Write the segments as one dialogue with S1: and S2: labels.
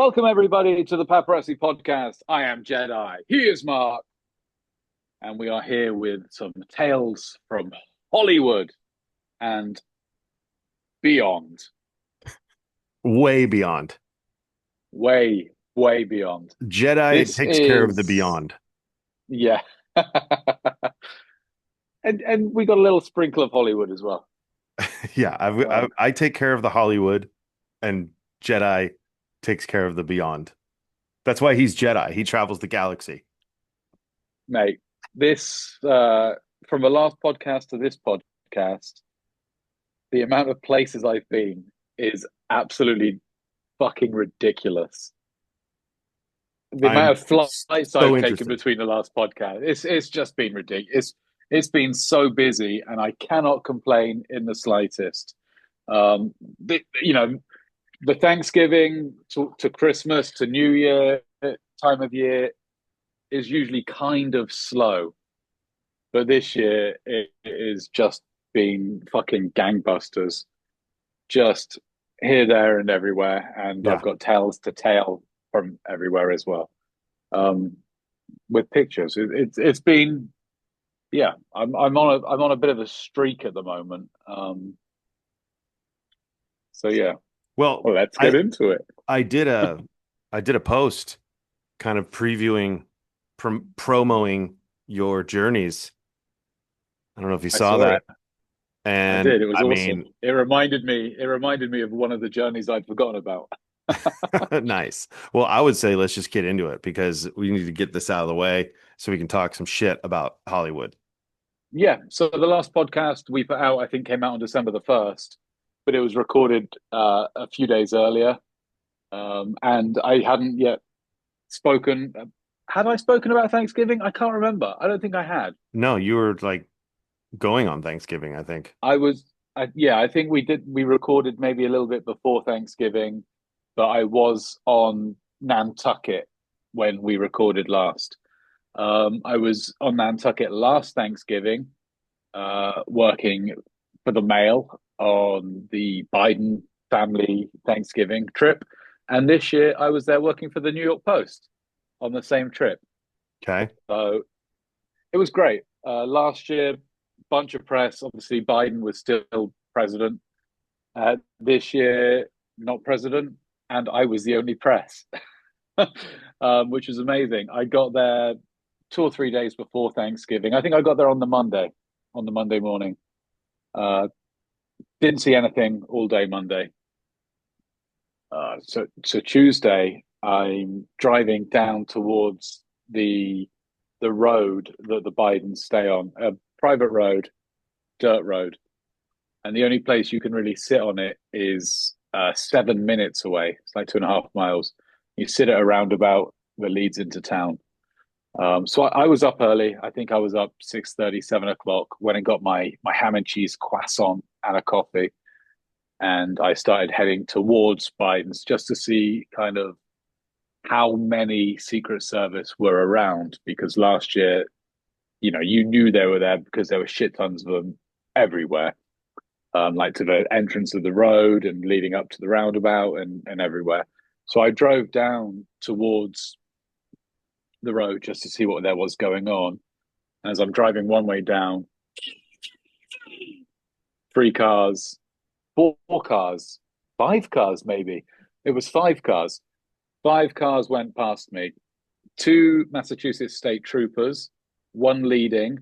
S1: Welcome, everybody, to the Paparazzi Podcast. I am Jedi. He is Mark. And we are here with some tales from Hollywood and beyond.
S2: Way beyond.
S1: Way, way beyond.
S2: Jedi
S1: This
S2: takes care of the
S1: is,
S2: beyond.
S1: yeah. and we got a little sprinkle of Hollywood as well.
S2: Yeah,
S1: Um,
S2: I take care of the Hollywood, and Jedi takes care of the beyond. That's why he's Jedi. He travels the galaxy.
S1: Mate, this, from the last podcast to this podcast, the amount of places I've been is absolutely fucking ridiculous. The amount
S2: I'm
S1: of flights
S2: so
S1: I've taken
S2: interested.
S1: between the last podcast, it's just been ridiculous. It's been so busy, and I cannot complain in the slightest. You know, the Thanksgiving to Christmas to New Year time of year is usually kind of slow, but this year it is just been fucking gangbusters, just here, there, and everywhere. And I've
S2: Yeah.
S1: got tales to tell from everywhere as well. Um, with pictures. It's been yeah. I'm on a bit of a streak at the moment. So yeah.
S2: Well,
S1: Well, let's get
S2: I
S1: into it.
S2: I did a I did a post kind of previewing promoing your journeys. I don't know if you
S1: I
S2: saw
S1: saw
S2: that.
S1: it. I
S2: And
S1: did. It was
S2: I
S1: awesome.
S2: mean,
S1: It reminded me of one of the journeys I'd forgotten about.
S2: nice. Well, I would say let's just get into it because we need to get this out of the way so we can talk some shit about Hollywood.
S1: Yeah. So the last podcast we put out, I think, came out on December the 1st, but it was recorded a few days earlier. And I hadn't yet spoken. Had I spoken about Thanksgiving? I can't remember. I don't think I had.
S2: No, you were like going on Thanksgiving, I think.
S1: I was, yeah, I think we did. We recorded maybe a little bit before Thanksgiving, but I was on Nantucket when we recorded last. I was on Nantucket last Thanksgiving, working for the Mail on the Biden family Thanksgiving trip, and this year I was there working for the New York Post on the same trip.
S2: Okay.
S1: So it was great. Last year, bunch of press. Obviously, Biden was still president. This year, not president, and I was the only press, which was amazing. I got there 2 or 3 days before Thanksgiving. I think I got there on the Monday morning. Uh, didn't see anything all day Monday. So Tuesday, I'm driving down towards the road that the Bidens stay on, a private road, dirt road, and the only place you can really sit on it is 7 minutes away. It's like 2.5 miles. You sit at a roundabout that leads into town. So I was up early. I think I was up 6:30, 7 o'clock. When I got my ham and cheese croissant and a coffee, and I started heading towards Biden's just to see kind of how many Secret Service were around, because last year, you knew they were there because there were shit tons of them everywhere, like to the entrance of the road and leading up to the roundabout and everywhere. So I drove down towards the road just to see what there was going on. As I'm driving one way down, three cars, four cars, five cars, maybe. It was five cars. Five cars went past me. Two Massachusetts state troopers, one leading,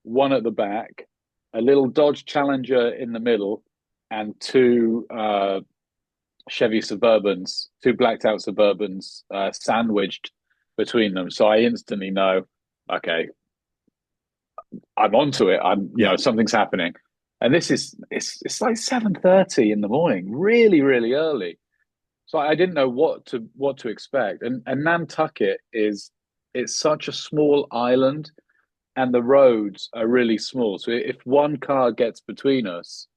S1: one at the back, a little Dodge Challenger in the middle, and two Chevy Suburbans, two blacked out Suburbans sandwiched between them. So I instantly know, okay, I'm onto it.
S2: Yeah.
S1: Something's happening. And it's like 7:30 in the morning, really, really early. So I didn't know what to expect. And Nantucket it's such a small island, and the roads are really small. So if one car gets between us,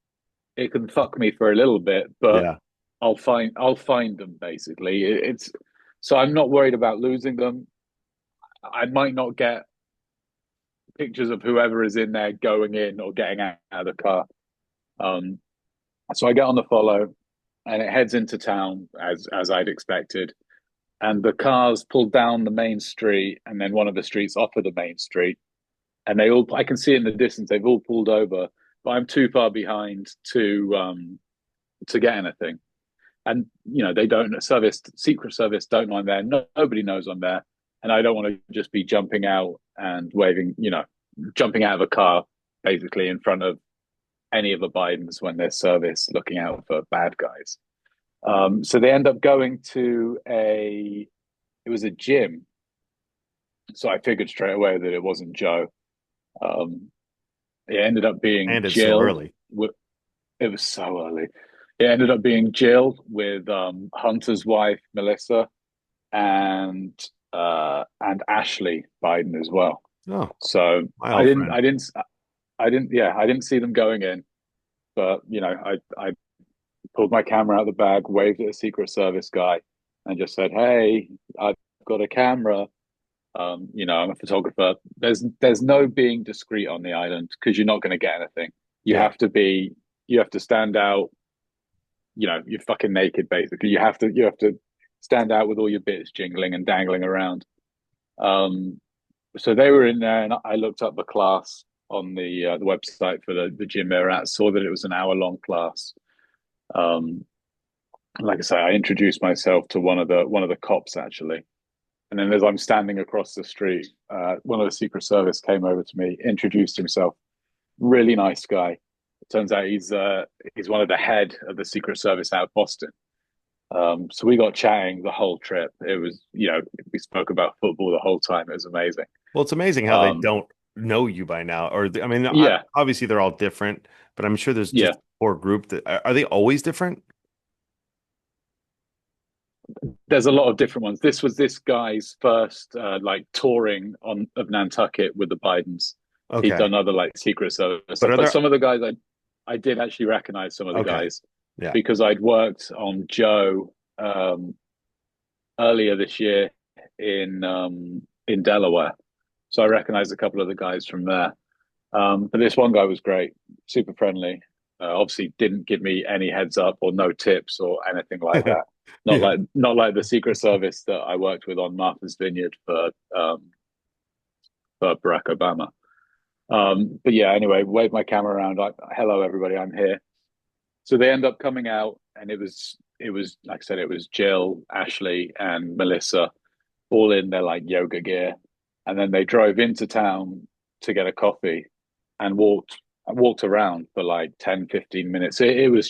S1: it can fuck me for a little bit, but
S2: Yeah.
S1: I'll find them basically. It's so I'm not worried about losing them. I might not get pictures of whoever is in there going in or getting out of the car. So I get on the follow, and it heads into town as I'd expected. and the cars pulled down the main street, and then one of the streets off of the main street, and they all I can see in the distance they've all pulled over, but I'm too far behind to get anything. And they don't service secret service don't know I'm there. No, nobody knows I'm there, and I don't want to just be jumping out and waving, jumping out of a car basically in front of any of the Bidens when there's service looking out for bad guys. So they end up going to it was a gym. So I figured straight away that it wasn't Joe. Um, it ended up being
S2: And it's so
S1: Jill.
S2: early.
S1: It was so early. It ended up being Jill with Hunter's wife, Melissa, and Ashley Biden as well.
S2: Oh,
S1: So
S2: my old friend.
S1: I didn't see them going in, but I pulled my camera out of the bag, waved at a Secret Service guy, and just said, "Hey, I've got a camera. I'm a photographer. There's no being discreet on the island because you're not going to get anything. You
S2: Yeah.
S1: have to be, you have to stand out. You're fucking naked basically. You have to stand out with all your bits jingling and dangling around. Um, so they were in there, and I looked up the class on the website for the gym they were at. Saw that it was an hour-long class. Um, like I say, I introduced myself to one of the cops actually, and then as I'm standing across the street, one of the Secret Service came over to me, introduced himself. Really nice guy. It turns out he's one of the head of the Secret Service out of Boston. So we got chatting the whole trip. It was, we spoke about football the whole time. It was amazing.
S2: Well, it's amazing how they
S1: Um,
S2: don't know you by now. Or, I mean,
S1: yeah,
S2: obviously they're all different, but I'm sure there's
S1: yeah.
S2: just a core group that are they always different?
S1: There's a lot of different ones. This was this guy's first like touring on of Nantucket with the Bidens. He'd
S2: Okay.
S1: done other like Secret Service
S2: But
S1: stuff,
S2: are
S1: but
S2: there,
S1: some of the guys I did actually recognize some of the
S2: okay.
S1: guys
S2: Yeah.
S1: because I'd worked on Joe earlier this year in Delaware, so I recognized a couple of the guys from there. But this one guy was great, super friendly. Obviously, didn't give me any heads up or no tips or anything like that.
S2: Yeah.
S1: Not like the Secret Service that I worked with on Martha's Vineyard for Barack Obama. But yeah, anyway, wave my camera around. Hello, everybody, I'm here. So they end up coming out, and it was like I said, it was Jill, Ashley, and Melissa, all in their like yoga gear, and then they drove into town to get a coffee, and walked around for like 10, 15 minutes. It was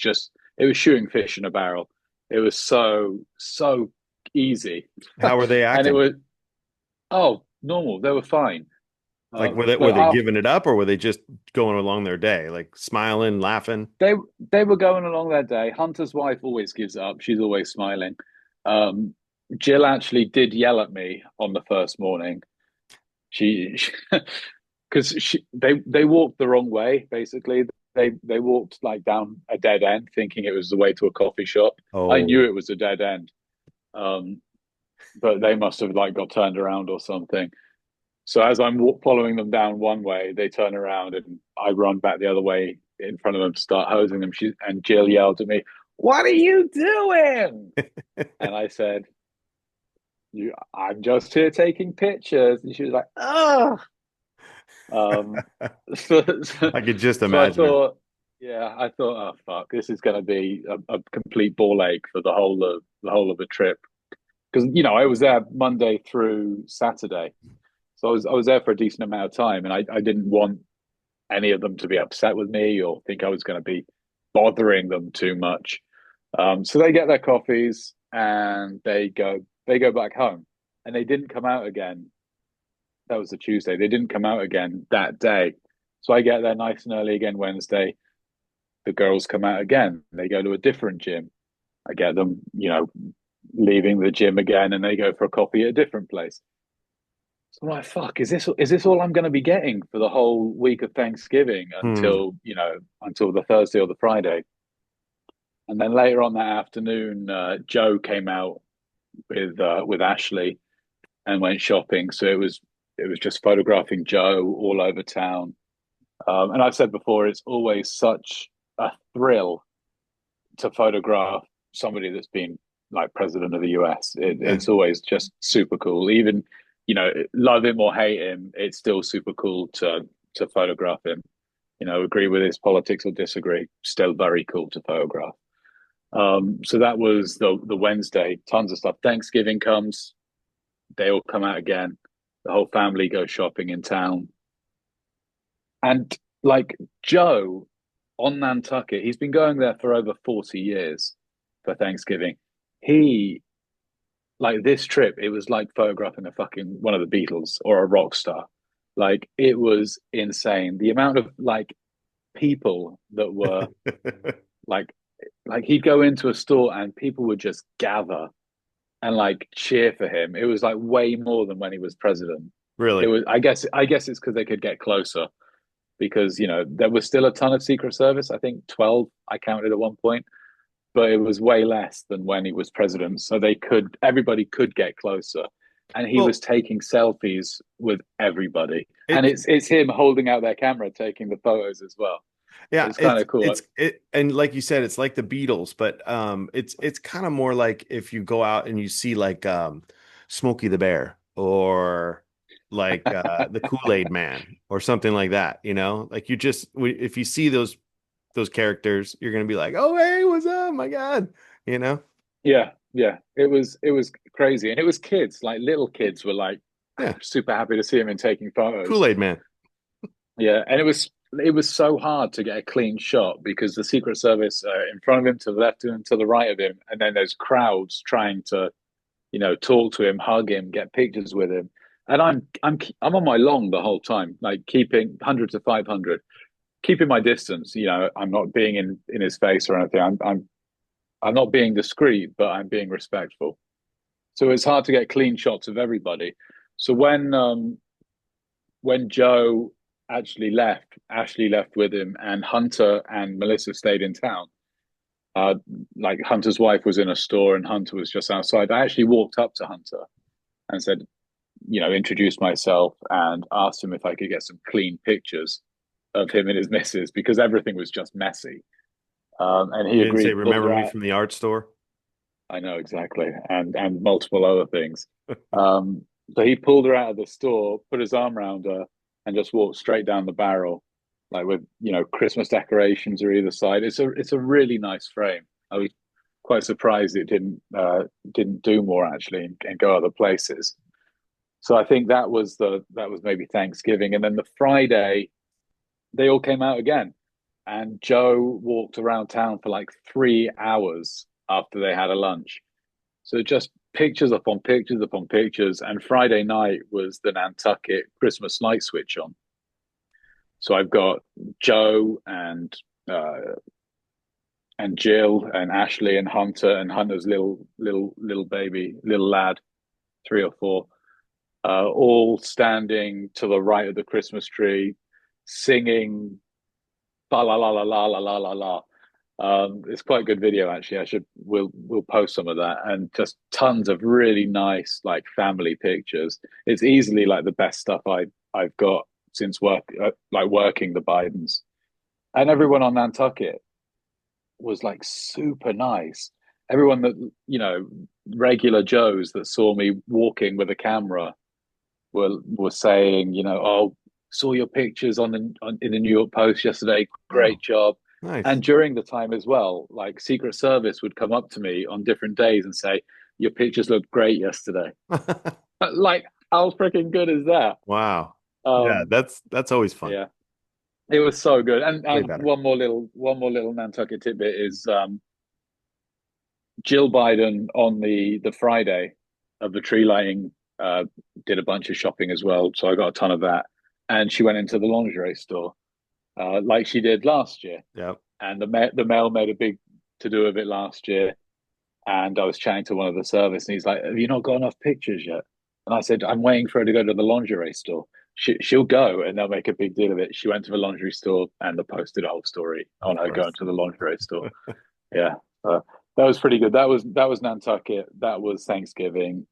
S1: shooting fish in a barrel. It was so easy,
S2: How were they
S1: and it
S2: acting?
S1: was normal. They were fine.
S2: Like were
S1: But
S2: they
S1: after
S2: giving it up or were they just going along their day, like smiling, laughing?
S1: they they were going along their day. Hunter's wife always gives up. She's always smiling. Um, Jill actually did yell at me on the first morning. She, because they walked the wrong way. Basically, they walked like down a dead end, thinking it was the way to a coffee shop. I knew
S2: Oh,
S1: it was a dead end, um, but they must have like got turned around or something. So as I'm following them down one way, they turn around and I run back the other way in front of them to start hosing them. And Jill yelled at me, "What are you doing?" And I said, I'm just here taking pictures." And she was like, "Oh." Um, so,
S2: I could just
S1: so I
S2: imagine her.
S1: thought, yeah, I thought, oh fuck, this is going to be a complete ball ache for the whole of the trip because I was there Monday through Saturday, so I was there for a decent amount of time, and I didn't want any of them to be upset with me or think I was going to be bothering them too much. So they get their coffees and they go back home, and they didn't come out again. That was the Tuesday. They didn't come out again that day. So I get there nice and early again Wednesday. The girls come out again. They go to a different gym. I get them, leaving the gym again, and they go for a coffee at a different place. So I'm like, fuck, is this all I'm going to be getting for the whole week of Thanksgiving
S2: Hmm.
S1: until the Thursday or the Friday? And then later on that afternoon, Joe came out with Ashley and went shopping. So it was just photographing Joe all over town. And I've said before, it's always such a thrill to photograph somebody that's been like president of the US.
S2: Yeah.
S1: It's always just super cool. Even, love him or hate him, it's still super cool to photograph him. Agree with his politics or disagree, still very cool to photograph. So that was the Wednesday. Tons of stuff. Thanksgiving comes, they all come out again. The whole family goes shopping in town. And like Joe on Nantucket, he's been going there for over 40 years for Thanksgiving. He, like this trip, it was like photographing a fucking one of the Beatles or a rock star. Like it was insane. The amount of like people that were like, he'd go into a store and people would just gather and like cheer for him. It was like way more than when he was president. It
S2: Really?
S1: was, I guess it's because they could get closer because there was still a ton of Secret Service. I think 12 I counted at one point, but it was way less than when he was president. So everybody could get closer, and he was
S2: Well,
S1: taking selfies with everybody, and
S2: it
S1: it's him holding out their camera taking the photos as well.
S2: yeah,
S1: It's kind of cool.
S2: and like you said, it's like the Beatles, but it's kind of more like if you go out and you see like Smokey the Bear or like the Kool-Aid Man or something like that, like if you see those characters, you're gonna be like, oh hey, what's up, my God, you know?
S1: Yeah, yeah. It was crazy, and it was kids, like little kids were like
S2: Yeah,
S1: super happy to see him and taking photos.
S2: Kool-Aid Man.
S1: Yeah, and it was so hard to get a clean shot because the Secret Service in front of him, to the left of him, to the right of him, and then there's crowds trying to, talk to him, hug him, get pictures with him. And I'm on my long the whole time, like keeping 100 to 500, keeping my distance. I'm not being in his face or anything. I'm not being discreet, but I'm being respectful. So it's hard to get clean shots of everybody. So when Joe actually left, Ashley left with him, and Hunter and Melissa stayed in town. Uh, like Hunter's wife was in a store, and Hunter was just outside. I actually walked up to Hunter and said, introduced myself and asked him if I could get some clean pictures of him and his missus because everything was just messy. And he
S2: You didn't say
S1: agreed, pulled
S2: remember
S1: her
S2: me
S1: out.
S2: from the art store?
S1: I know exactly, and multiple other things. So he pulled her out of the store, put his arm around her, and just walked straight down the barrel, like with Christmas decorations or either side. It's a really nice frame. I was quite surprised it didn't do more actually and go other places. So I think that was maybe Thanksgiving, and then the Friday they all came out again, and Joe walked around town for like 3 hours after they had a lunch. So just pictures upon pictures upon pictures. And Friday night was the Nantucket Christmas light switch on. So I've got Joe uh, and Jill and Ashley and Hunter's little baby, little lad, 3 or 4, all standing to the right of the Christmas tree, singing la la la la la la la la la. It's quite a good video actually. We'll post some of that, and just tons of really nice like family pictures. It's easily like the best stuff I've got since working the Bidens, and everyone on Nantucket was like super nice. Everyone that regular Joes that saw me walking with a camera were saying, oh, saw your pictures in the New York Post yesterday. Great
S2: Oh,
S1: job.
S2: nice.
S1: And during the time as well, like Secret Service would come up to me on different days and say, your pictures looked great yesterday. Like, how freaking good is that?
S2: Wow. Yeah,
S1: Um,
S2: that's always fun.
S1: yeah, it was so good. And
S2: Way
S1: and
S2: better.
S1: one more little Nantucket tidbit is Jill Biden on the Friday of the tree lighting did a bunch of shopping as well, so I got a ton of that. And she went into the lingerie store like she did last year,
S2: Yep.
S1: and the mail made a big to do of it last year. And I was chatting to one of the service, and he's like, "Have you not got enough pictures yet?" And I said, "I'm waiting for her to go to the lingerie store. She'll go, and they'll make a big deal of it." She went to the lingerie store, and they posted a whole story on
S2: Of
S1: her going
S2: course.
S1: to the lingerie store. Yeah, that was pretty good. That was Nantucket. That was Thanksgiving.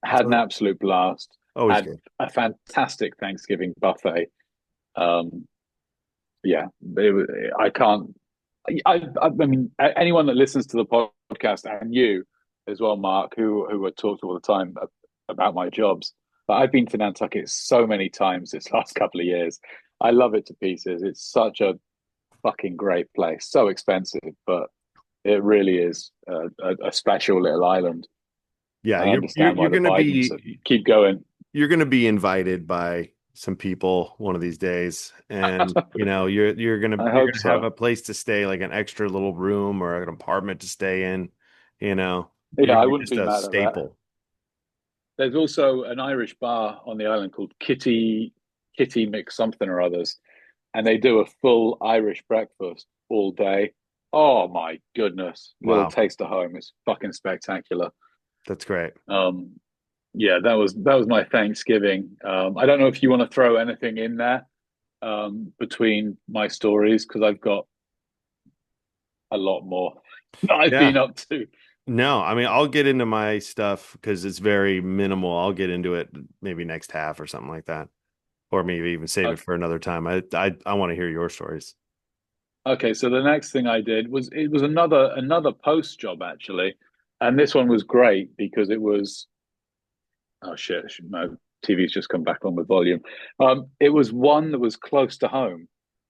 S1: Had an
S2: So
S1: absolute blast.
S2: always
S1: Had
S2: good.
S1: a fantastic Thanksgiving buffet. Um, yeah, I can't. I mean, anyone that listens to the podcast and you as well, Mark, who I talk to all the time about my jobs. But I've been to Nantucket so many times this last couple of years. I love it to pieces. It's such a fucking great place. So expensive, but it really is a special little island.
S2: Yeah,
S1: I
S2: you're
S1: understand why
S2: you're
S1: the
S2: gonna
S1: Bidens
S2: be
S1: keep going.
S2: you're gonna be invited by some people one of these days, and
S1: I
S2: you're
S1: hope
S2: gonna have
S1: so.
S2: a place to stay, like an extra little room or an apartment to stay in. You're
S1: Yeah,
S2: gonna
S1: I
S2: be
S1: wouldn't
S2: just
S1: be
S2: a
S1: mad at that.
S2: staple.
S1: There's also an Irish bar on the island called Kitty Mix something or others, and they do a full Irish breakfast all day. Oh my goodness. Little
S2: Wow,
S1: taste of home. It's fucking spectacular.
S2: that's great.
S1: Um yeah, that was my Thanksgiving. I don't know if you want to throw anything in there between my stories because I've got a lot more that I've been
S2: Yeah.
S1: up to.
S2: No, I mean, I'll get into my stuff because it's very minimal. I'll get into it maybe next half or something like that, or maybe even save it
S1: Okay,
S2: for another time. I want to hear your stories.
S1: okay, so the next thing I did was it was another post job actually, and this one was great because it was oh shit, my TV's just come back on with volume. It was one that was close to home,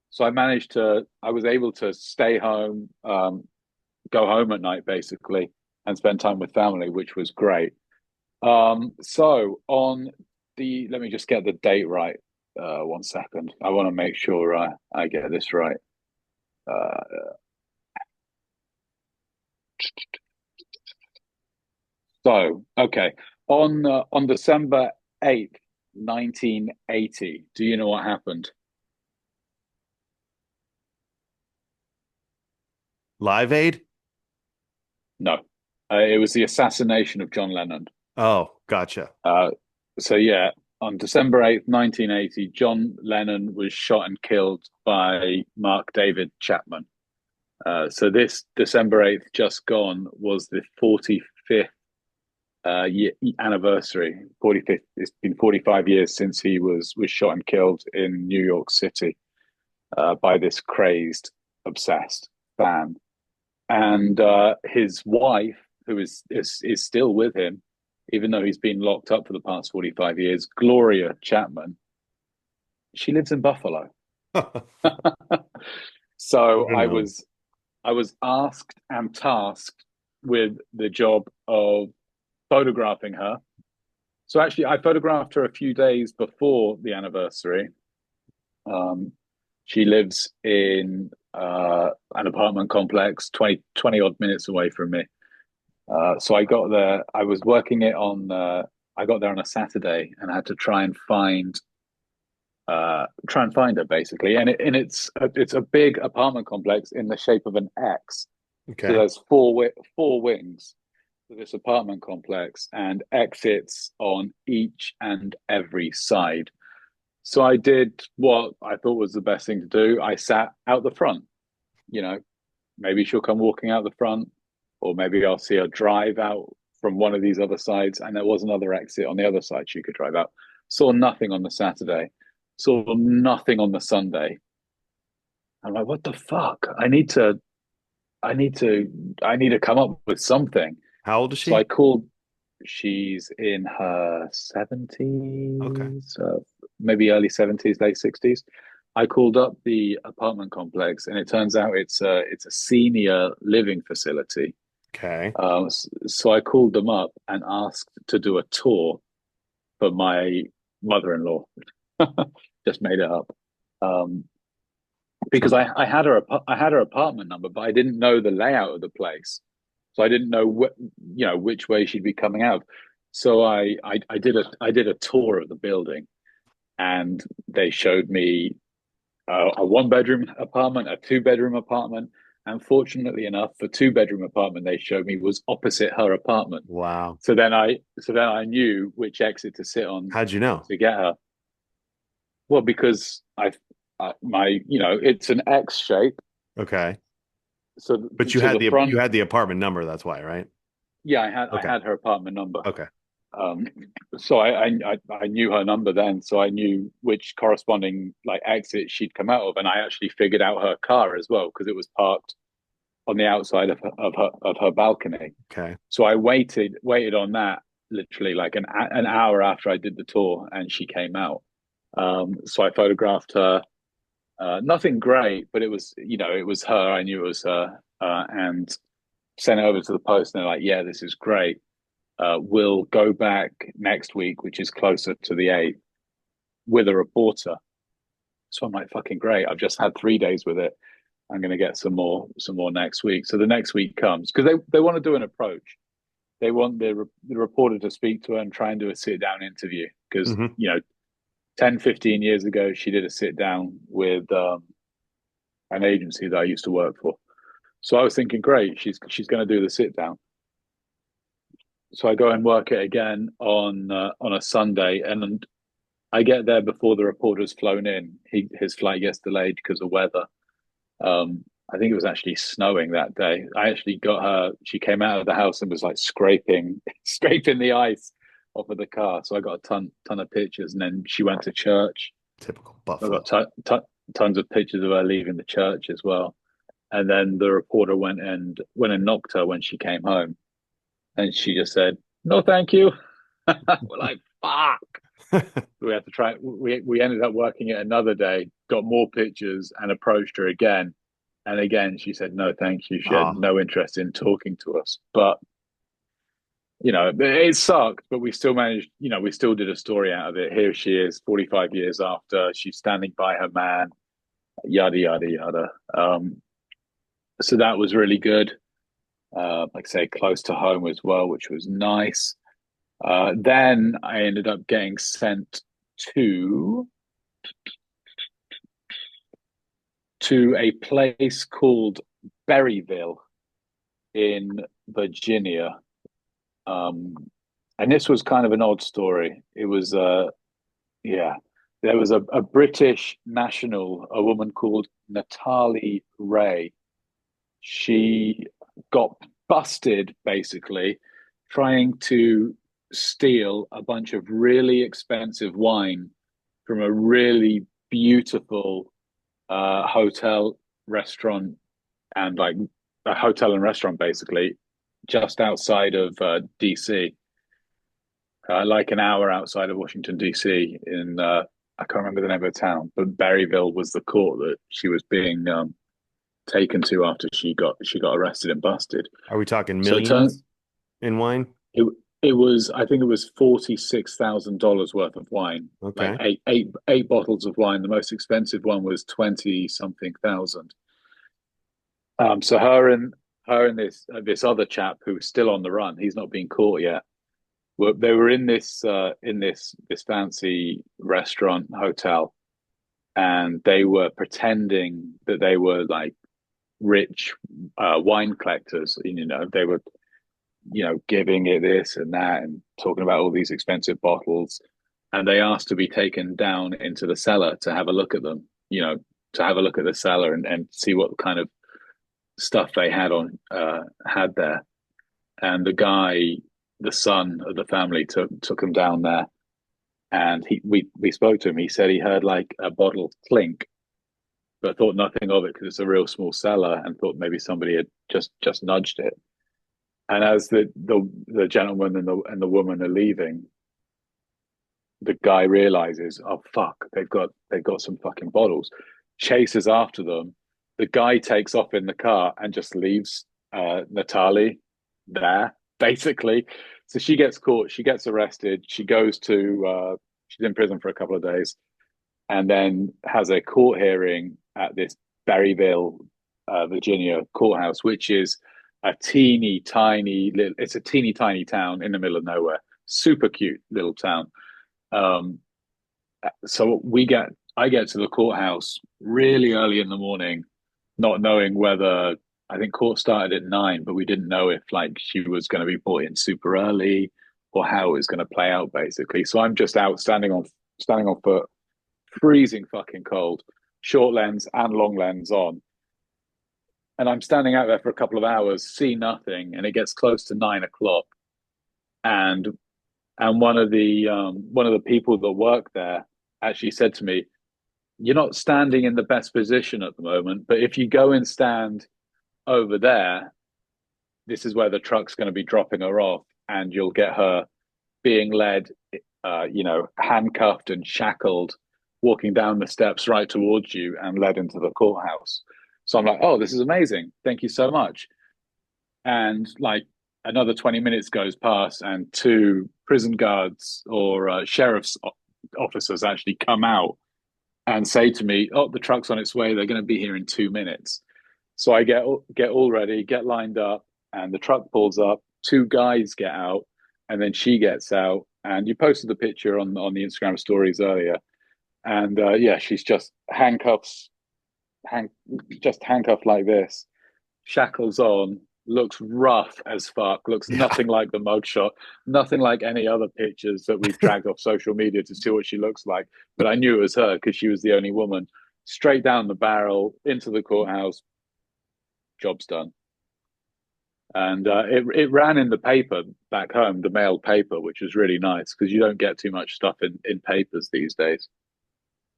S1: so I was able to stay home, go home at night basically, and spend time with family, which was great. So on let me just get the date right. One second. I want to make sure I get this right. Uh, okay, on December 8th, 1980. Do you know what happened?
S2: Live Aid?
S1: No, it was the assassination of John Lennon.
S2: Oh, gotcha.
S1: Uh, so yeah, on December 8th, 1980, John Lennon was shot and killed by Mark David Chapman. So this December 8th, just gone, was the 45th anniversary. 45th. It's been 45 years since he was shot and killed in New York City by this crazed, obsessed fan. And his wife, who is still with him, even though he's been locked up for the past 45 years, Gloria Chapman, she lives in Buffalo. So
S2: Who'd have known?
S1: I was asked and tasked with the job of photographing her. So actually, I photographed her a few days before the anniversary. Um, she lives in an apartment complex, 20 odd minutes away from me. So I got there. I was working it on. I got there on a Saturday and I had to try and find her basically. And it's a big apartment complex in the shape of an X. So
S2: Okay.
S1: there's four wings to this apartment complex and exits on each and every side. So I did what I thought was the best thing to do. I sat out the front. You know, maybe she'll come walking out the front, or maybe I'll see her drive out from one of these other sides. And there was another exit on the other side she could drive out. Saw nothing on the Saturday, saw nothing on the Sunday. I'm like, what the fuck? I need to come up with something.
S2: How old is
S1: So I
S2: she?
S1: called, she's in her
S2: Okay.
S1: 70s, maybe early 70s, late 60s. I called up the apartment complex, and it turns out it's a senior living facility.
S2: Okay.
S1: So I called them up and asked to do a tour for my mother-in-law. Just made it up. Um, because I had her apartment number, but I didn't know the layout of the place, so I didn't know which way she'd be coming out. So I did a tour of the building, and they showed me a one bedroom apartment, a two-bedroom apartment, and fortunately enough, the two-bedroom apartment they showed me was opposite her apartment.
S2: Wow.
S1: So then I knew which exit to sit on
S2: How'd you know?
S1: to get her. Well, because my it's an X shape.
S2: Okay.
S1: So
S2: But
S1: so the
S2: you
S1: front,
S2: had the apartment number, that's why, right?
S1: yeah, I
S2: Okay.
S1: had her apartment number.
S2: Okay.
S1: Um, so I knew her number then, so I knew which corresponding like exit she'd come out of, and I actually figured out her car as well because it was parked on the outside of her balcony.
S2: Okay.
S1: So I waited on that literally like an hour after I did the tour, and she came out. So I photographed her. Nothing great, but it was, it was her. I knew it was her, and sent it over to the post. And they're like, "Yeah, this is great. We'll go back next week, which is closer to the 8th, with a reporter." So I'm like, "Fucking great! I've just had 3 days with it. I'm going to get some more next week." So the next week comes because they want to do an approach. They want the reporter to speak to her and try and do a sit down interview because
S2: Hmm.
S1: 10, 15 years ago she did a sit down with an agency that I used to work for. So I was thinking, great, she's going to do the sit down. So I go and work it again on a Sunday, and I get there before the reporter's flown in. His flight gets delayed because of weather. I think it was actually snowing that day. I actually got her. She came out of the house and was like scraping scraping the ice off of the car. So I got a ton of pictures, and then she went to church.
S2: Typical
S1: I got
S2: Buffalo.
S1: tons of pictures of her leaving the church as well. And then the reporter went and knocked her when she came home, and she just said, "No, thank you." We're like, "Fuck." We had to try. We ended up working it another day, got more pictures, and approached her again. And again, she said, "No, thank you." She had
S2: Oh,
S1: no interest in talking to us. But it sucked. But we still managed. We still did a story out of it. Here she is, 45 years after. She's standing by her man. Yada yada yada. So that was really good. Like I say, close to home as well, which was nice. Then I ended up getting sent to to a place called Berryville in Virginia. Um, and this was kind of an odd story. It was, yeah, there was a British national, a woman called Natalie Ray. She got busted basically trying to steal a bunch of really expensive wine from a really beautiful hotel, restaurant, and like a hotel and restaurant basically just outside of DC, like an hour outside of Washington DC. In I can't remember the name of the town, but Berryville was the court that she was being taken to after she got arrested and busted.
S2: are we talking
S1: So it turned
S2: millions in wine?
S1: it it was, I think it was $46,000 worth of wine, like
S2: Okay.
S1: eight bottles of wine. The most expensive one was 20 something thousand. So her and this other chap who's still on the run. He's not been caught yet. They were in this fancy restaurant hotel, and they were pretending that they were like rich wine collectors. They were giving it this and that and talking about all these expensive bottles. And they asked to be taken down into the cellar to have a look at them, to have a look at the cellar and see what kind of stuff they had there. And the guy, the son of the family, took him down there, and we spoke to him. He said he heard like a bottle clink, but thought nothing of it because it's a real small cellar, and thought maybe somebody had just nudged it. And as the gentleman and the woman are leaving, the guy realizes, oh fuck, they've got some fucking bottles. Chases after them. The guy takes off in the car and just leaves Natalie there, basically. So she gets caught, she gets arrested, she's in prison for a couple of days, and then has a court hearing at this Berryville, Virginia courthouse, which is it's a teeny tiny town in the middle of nowhere. Super cute little town. Um, so I get to the courthouse really early in the morning, not knowing whether, I think court started at 9, but we didn't know if like she was going to be brought in super early or how it was going to play out basically. So I'm just out standing on foot, freezing fucking cold, short lens and long lens on. And I'm standing out there for a couple of hours, see nothing, and it gets close to 9 o'clock. And one of the people that work there actually said to me, "You're not standing in the best position at the moment, but if you go and stand over there, this is where the truck's going to be dropping her off, and you'll get her being led, handcuffed and shackled, walking down the steps right towards you and led into the courthouse. So I'm like, oh, this is amazing. Thank you so much. And like another 20 minutes goes past, and two prison guards or sheriff's officers actually come out and say to me, oh, the truck's on its way. They're going to be here in 2 minutes. So I get all ready, get lined up, and the truck pulls up. Two guys get out, and then she gets out. And you posted the picture on the Instagram stories earlier, and yeah, she's just just handcuffed like this, shackles on, looks rough as fuck, looks
S2: Yeah.
S1: nothing like the mugshot, nothing like any other pictures that we've dragged off social media to see what she looks like. But I knew it was her because she was the only woman. Straight down the barrel into the courthouse, job's done. And it ran in the paper back home, the mail paper, which was really nice because you don't get too much stuff in papers these days.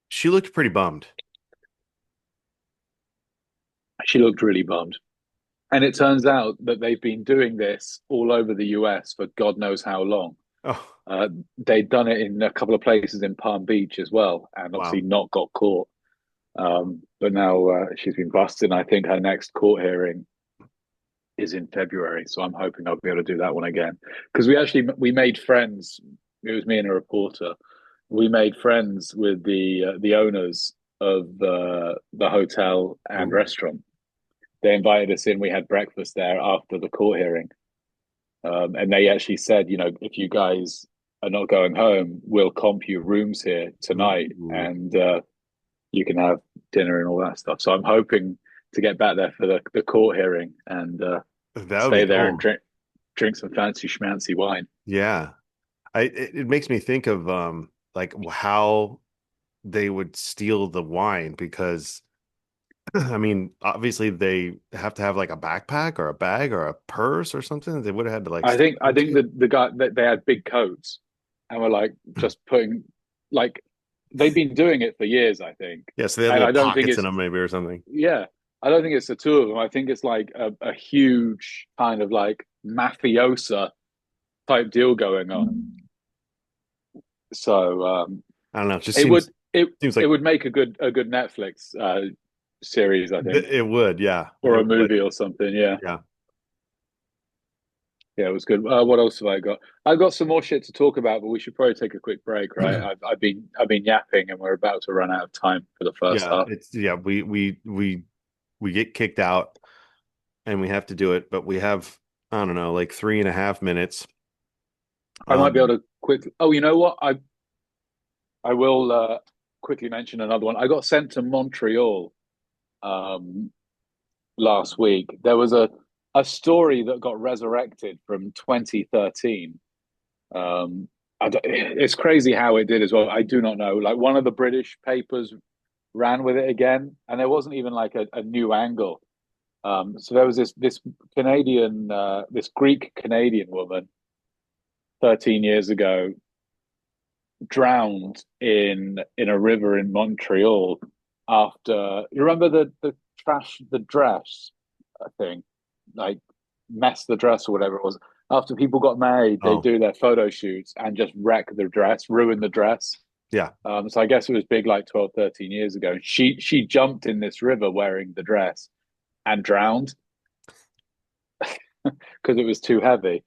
S2: She looked pretty bummed.
S1: She looked really bummed. And it turns out that they've been doing this all over the US for God knows how long.
S2: Oh,
S1: They'd done it in a couple of places in Palm Beach as well, and
S2: wow.
S1: obviously not got caught. But now she's been busted. And I think her next court hearing is in February, so I'm hoping I'll be able to do that one again. Because we made friends. It was me and a reporter. We made friends with the owners of the hotel and
S2: Ooh.
S1: restaurant. They invited us in. We had breakfast there after the court hearing. And they actually said, if you guys are not going home, we'll comp you rooms here tonight,
S2: Ooh.
S1: and you can have dinner and all that stuff. So I'm hoping to get back there for the court hearing and
S2: That would be
S1: stay there and
S2: cool.
S1: drink some fancy schmancy wine.
S2: Yeah. It makes me think of like how they would steal the wine because I mean, obviously they have to have like a backpack or a bag or a purse or something. They would have had to like
S1: I
S2: step
S1: think I think
S2: into
S1: the guy that they had big coats and were like
S2: it.
S1: just putting like they've been doing it for years, I think.
S2: Yeah, so they have
S1: And
S2: little
S1: I don't think
S2: pockets in
S1: it's
S2: them maybe or something.
S1: yeah, I don't think it's the two of them. I think it's like a huge kind of like mafiosa type deal going on. So
S2: I don't know. It just
S1: it would
S2: seems
S1: it
S2: like
S1: would make a good Netflix series, I think,
S2: it would. Yeah,
S1: or
S2: it
S1: a
S2: would.
S1: movie or something. Yeah,
S2: Yeah.
S1: yeah, it was good. What else have I got? I've got some more shit to talk about, but we should probably take a quick break, right? I've been yapping, and we're about to run out of time for the first
S2: Yeah,
S1: half.
S2: it's yeah, we get kicked out and we have to do it, but we have I don't know, like 3.5 minutes.
S1: I might be
S2: Um,
S1: able to quickly. Oh, you know what? I will quickly mention another one. I got sent to Montreal um, last week. There was a story that got resurrected from 2013. Um, it's crazy how it did as well. I do not know. Like one of the British papers ran with it again, and there wasn't even like a new angle. So there was this Canadian, this Greek Canadian woman, 13 years ago, drowned in a river in Montreal after you remember the trash the dress thing, like mess the dress or whatever it was. After people got married, they
S2: oh,
S1: do their photo shoots and just wreck the dress, ruin the dress.
S2: yeah.
S1: So I guess it was big like 12, 13 years ago. She jumped in this river wearing the dress and drowned because it was too heavy.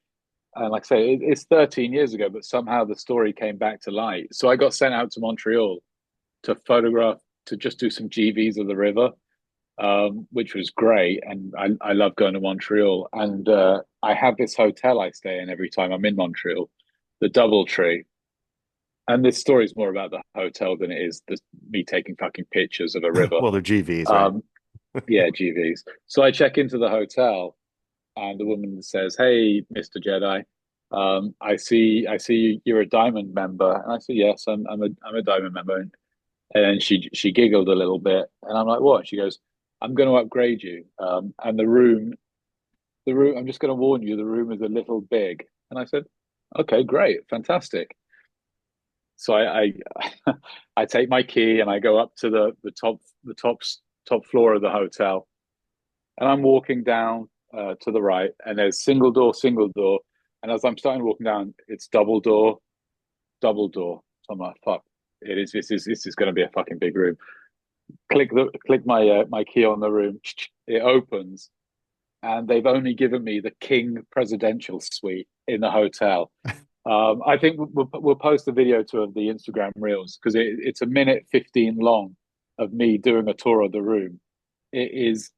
S1: And like I say, it's 13 years ago, but somehow the story came back to light. So I got sent out to Montreal to photograph, to just do some GVs of the river, which was great. And I love going to Montreal. And I have this hotel I stay in every time I'm in Montreal, the Doubletree. And this story is more about the hotel than it is me taking fucking pictures of a river.
S2: Well, they're GVs, right?
S1: Um, yeah, GVs. So I check into the hotel, and the woman says, "Hey, Mr. Jedi, I see you're a Diamond member." And I said, "Yes, I'm a Diamond member." And she giggled a little bit, and I'm like, "What?" She goes, "I'm going to upgrade you, and the room. I'm just going to warn you, the room is a little big." And I said, "Okay, great, fantastic." So I take my key and I go up to the top floor of the hotel, and I'm walking down to the right, and there's single door, and as I'm starting walking down, it's double door, double door. So I'm like, fuck, it is. This is going to be a fucking big room. Click my key on the room. It opens, and they've only given me the king presidential suite in the hotel. I think we'll post a video to the Instagram reels because it's a minute 15 long of me doing a tour of the room. It is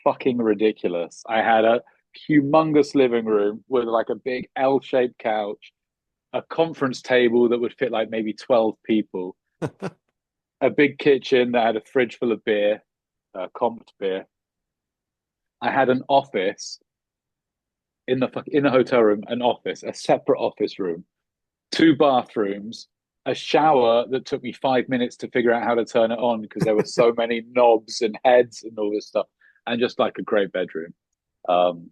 S1: fucking ridiculous. I had a humongous living room with like a big L-shaped couch, a conference table that would fit like maybe 12 people, a big kitchen that had a fridge full of beer, comped beer. I had an office in the hotel room, an office, a separate office room, two bathrooms, a shower that took me 5 minutes to figure out how to turn it on because there were so many knobs and heads and all this stuff, and just like a great bedroom. Um,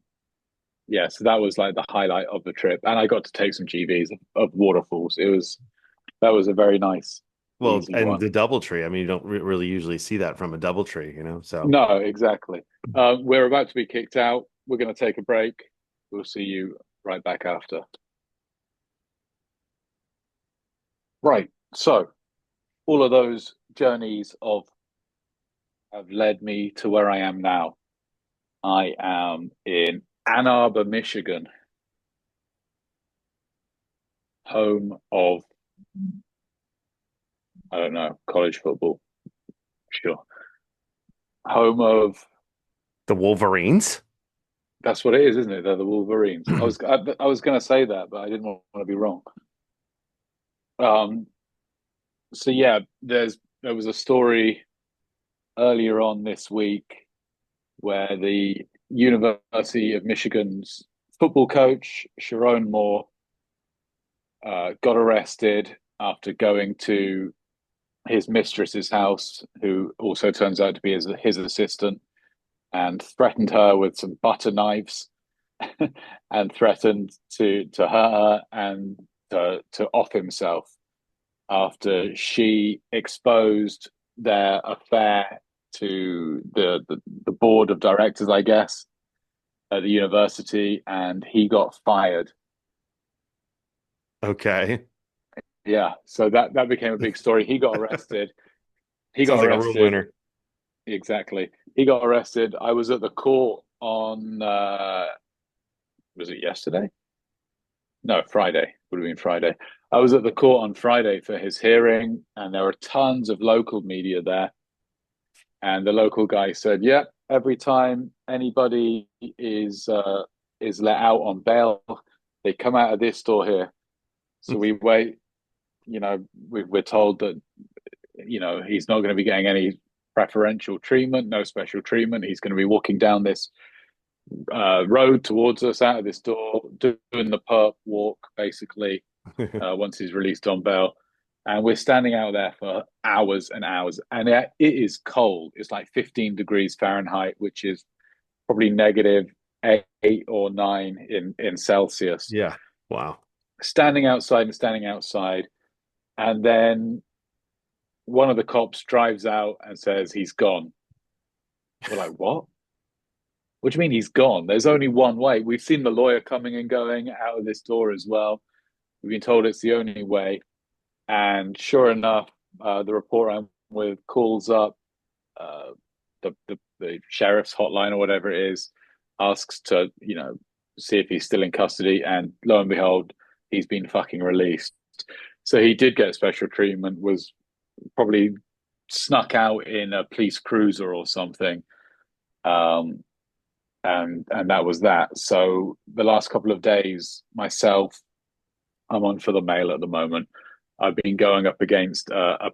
S1: yeah, so that was like the highlight of the trip, and I got to take some GVs of waterfalls. That was a very nice,
S2: Well,
S1: easy
S2: and
S1: one.
S2: the DoubleTree. I mean, you don't really usually see that from a DoubleTree, you know. So
S1: No, exactly. We're about to be kicked out. We're going to take a break. We'll see you right back after. Right. So all of those journeys of have led me to where I am now. I am in Ann Arbor, Michigan, home of, I don't know, college football. Sure. Home of,
S2: the Wolverines.
S1: that's what it is, isn't it? They're the Wolverines. I was going to say that, but I didn't want to be wrong. Um, so yeah, there was a story earlier on this week where the University of Michigan's football coach, Sharon Moore, got arrested after going to his mistress's house, who also turns out to be his assistant, and threatened her with some butter knives and threatened to hurt her and to off himself after she exposed their affair to the board of directors, I guess, at the university, and he got fired.
S2: Okay.
S1: Yeah, so that became a big story. He got arrested. He got
S2: Sounds like a room
S1: arrested.
S2: winner.
S1: Exactly. He got arrested. I was at the court on was it yesterday? No, Friday. Would have been Friday. I was at the court on Friday for his hearing, and there were tons of local media there. And the local guy said, "Yeah, every time anybody is let out on bail, they come out of this door here. So we wait. We're told that he's not going to be getting any preferential treatment, no special treatment. He's going to be walking down this road towards us out of this door, doing the perp walk, basically, once he's released on bail. And we're standing out there for hours and hours. And it is cold. It's like 15 degrees Fahrenheit, which is probably negative 8 or 9 in Celsius.
S2: Yeah. Wow.
S1: Standing outside and standing outside. And then one of the cops drives out and says he's gone. We're like, what? What do you mean he's gone? There's only one way. We've seen the lawyer coming and going out of this door as well. We've been told it's the only way. And sure enough, the reporter I'm with calls up the sheriff's hotline or whatever it is, asks to, see if he's still in custody. And lo and behold, he's been fucking released. So he did get special treatment, was probably snuck out in a police cruiser or something. And that was that. So the last couple of days, myself, I'm on for the Mail at the moment. I've been going up against a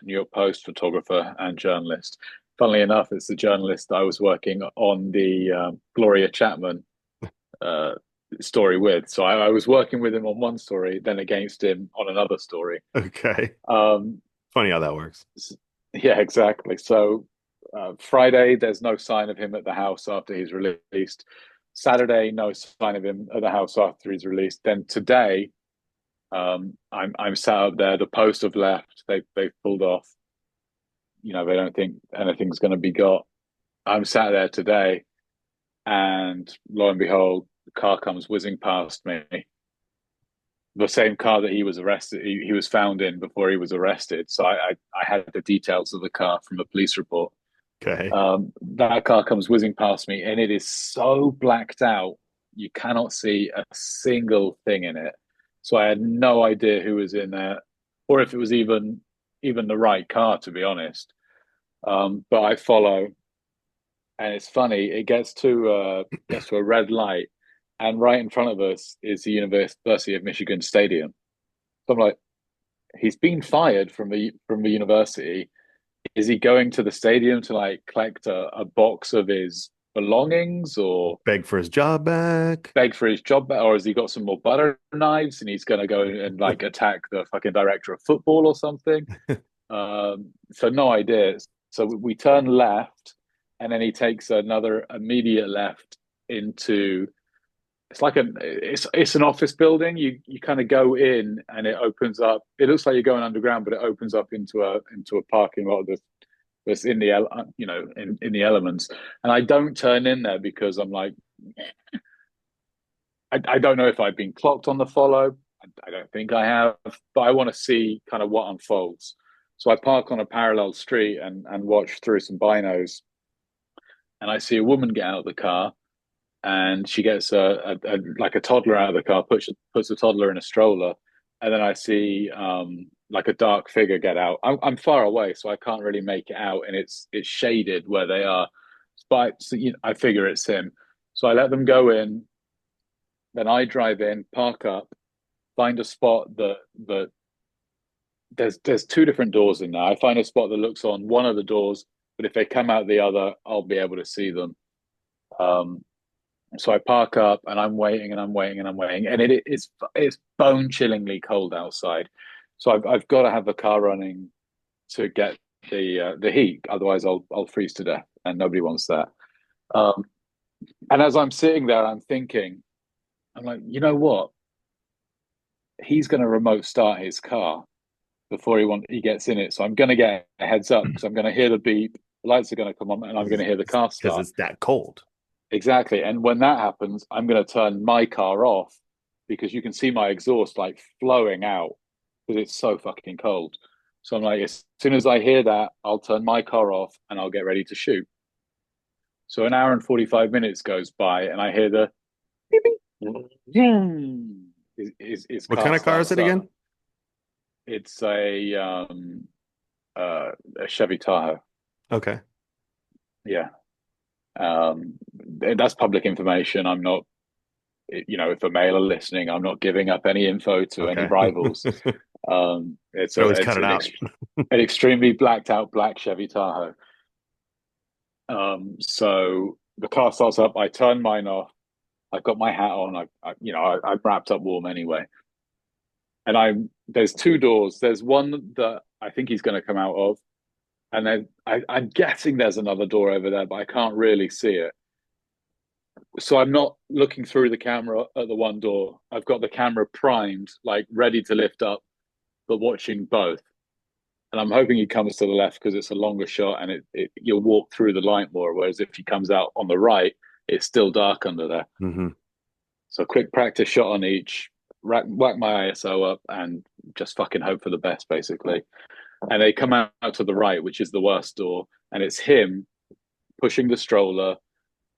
S1: New York Post photographer and journalist. Funnily enough, it's the journalist I was working on the Gloria Chapman story with. So I was working with him on one story, then against him on another story.
S2: Okay.
S1: Um,
S2: Funny how that works.
S1: yeah, exactly. So Friday, there's no sign of him at the house after he's released. Saturday, no sign of him at the house after he's released. Then today, I'm sat up there. The Post have left. They've pulled off. They don't think anything's going to be got. I'm sat there today, and lo and behold, the car comes whizzing past me. The same car that he was arrested, he was found in before he was arrested. So I had the details of the car from the police report.
S2: Okay.
S1: That car comes whizzing past me, and it is so blacked out, you cannot see a single thing in it. So I had no idea who was in there, or if it was even the right car, to be honest. But I follow, and it's funny. It gets to a red light, and right in front of us is the University of Michigan Stadium. So I'm like, he's been fired from the university. Is he going to the stadium to like collect a box of his belongings or
S2: Beg for his job back.
S1: beg for his job back, or has he got some more butter knives and he's going to go and like attack the fucking director of football or something? So no idea. So we turn left, and then he takes another immediate left into it's an office building. You kind of go in and it opens up. It looks like you're going underground, but it opens up into a parking lot that's in the in the elements. And I don't turn in there because I'm like, I don't know if I've been clocked on the follow. I don't think I have, but I want to see kind of what unfolds. So I park on a parallel street and watch through some binos, and I see a woman get out of the car, and she gets like a toddler out of the car, puts the toddler in a stroller, and then I see like a dark figure get out. I'm far away, so I can't really make it out, and it's shaded where they are. But so, I figure it's him, so I let them go in. Then I drive in, park up, find a spot that there's two different doors in there. I find a spot that looks on one of the doors, but if they come out the other, I'll be able to see them. Um, so I park up and I'm waiting and I'm waiting and I'm waiting, and it's bone chillingly cold outside. So I've got to have the car running to get the heat, otherwise I'll freeze to death, and nobody wants that. Um, and as I'm sitting there, I'm thinking, I'm like, you know what? He's going to remote start his car before he gets in it. So I'm going to get a heads up because I'm going to hear the beep, the lights are going to come on, and I'm going to hear the car
S2: Because
S1: start.
S2: it's that cold.
S1: Exactly. And when that happens, I'm going to turn my car off because you can see my exhaust like flowing out because it's so fucking cold. So I'm like, as soon as I hear that, I'll turn my car off and I'll get ready to shoot. So an hour and 45 minutes goes by and I hear the beep, beep. His
S2: What
S1: car
S2: kind of car is
S1: starts
S2: it
S1: up.
S2: again?
S1: It's a Chevy Tahoe.
S2: Okay.
S1: Yeah. That's public information. I'm not, if a male are listening, I'm not giving up any info to any
S2: Okay.
S1: rivals. It's
S2: Could always cut it
S1: an
S2: out.
S1: an extremely blacked out black Chevy Tahoe. So the car starts up. I turn mine off. I've got my hat on. I'm wrapped up warm anyway. And there's two doors. There's one that I think he's going to come out of, and then I'm guessing there's another door over there, but I can't really see it. So I'm not looking through the camera at the one door. I've got the camera primed, like ready to lift up, but watching both. And I'm hoping he comes to the left because it's a longer shot and you'll walk through the light more. Whereas if he comes out on the right, it's still dark under there.
S2: Mm-hmm.
S1: So quick practice shot on each, whack my ISO up and just fucking hope for the best, basically. And they come out to the right, which is the worst door. And it's him pushing the stroller,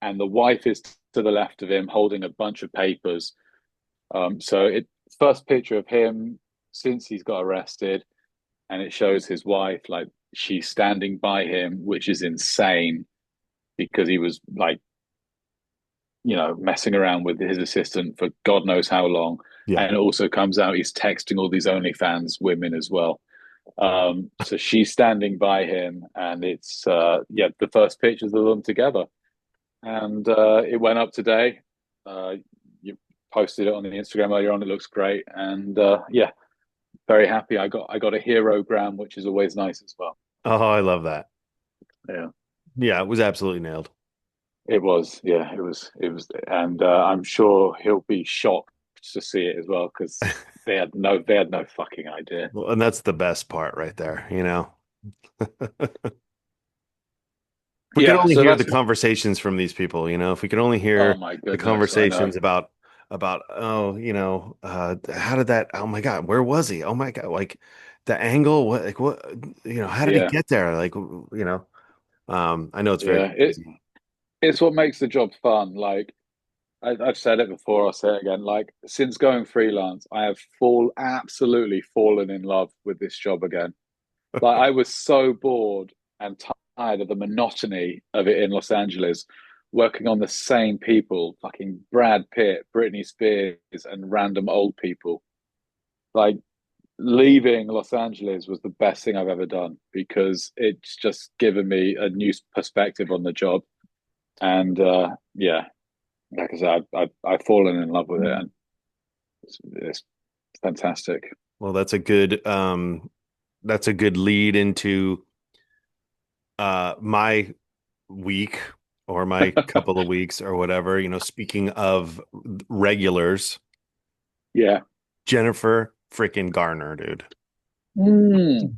S1: and the wife is to the left of him holding a bunch of papers. So first picture of him since he's got arrested, and it shows his wife like she's standing by him, which is insane because he was like, messing around with his assistant for God knows how long.
S2: Yeah.
S1: And it also comes out he's texting all these OnlyFans women as well. So she's standing by him, and it's the first pictures of them together. And it went up today. You posted it on the Instagram earlier on. It looks great, and very happy. I got a herogram, which is always nice as well.
S2: Oh, I love that.
S1: Yeah,
S2: Yeah, it was absolutely nailed.
S1: it was. Yeah, it was, and I'm sure he'll be shocked to see it as well because they had no fucking idea.
S2: Well, and that's the best part right there, you know. we could
S1: Yeah,
S2: only
S1: so
S2: hear the
S1: that's
S2: conversations from these people, if we could only
S1: oh
S2: hear
S1: my
S2: the
S1: goodness, I know.
S2: conversations about oh, how did that, oh my God, where was he? Oh my God, like the angle, what, like what, how did he
S1: Yeah,
S2: get there? Like, I know it's very
S1: yeah.
S2: confusing.
S1: It's what makes the job fun. Like I've said it before, I'll say it again. Like since going freelance, I have absolutely fallen in love with this job again. Like I was so bored and tired of the monotony of it in Los Angeles, working on the same people, fucking Brad Pitt, Britney Spears, and random old people. Like leaving Los Angeles was the best thing I've ever done because it's just given me a new perspective on the job. And yeah, like I said, I've fallen in love with it, and it's fantastic.
S2: Well, that's a good lead into my week or my couple of weeks or whatever. Speaking of regulars,
S1: Yeah.
S2: Jennifer freaking Garner, dude.
S1: Mm.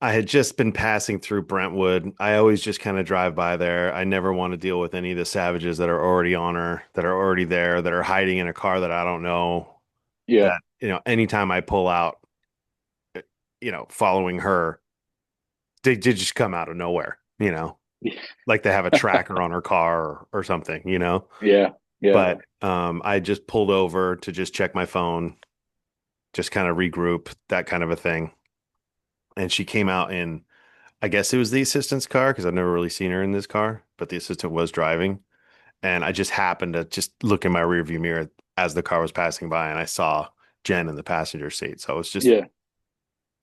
S2: I had just been passing through Brentwood. I always just kind of drive by there. I never want to deal with any of the savages that are already on her, that are already there, that are hiding in a car that I don't know.
S1: Yeah.
S2: That, anytime I pull out, following her, they just come out of nowhere. Like they have a tracker on her car or something.
S1: Yeah. Yeah.
S2: But I just pulled over to just check my phone, just kind of regroup, that kind of a thing. And she came out in, I guess it was the assistant's car because I've never really seen her in this car, but the assistant was driving. And I just happened to just look in my rearview mirror as the car was passing by and I saw Jen in the passenger seat. So it's just
S1: Yeah.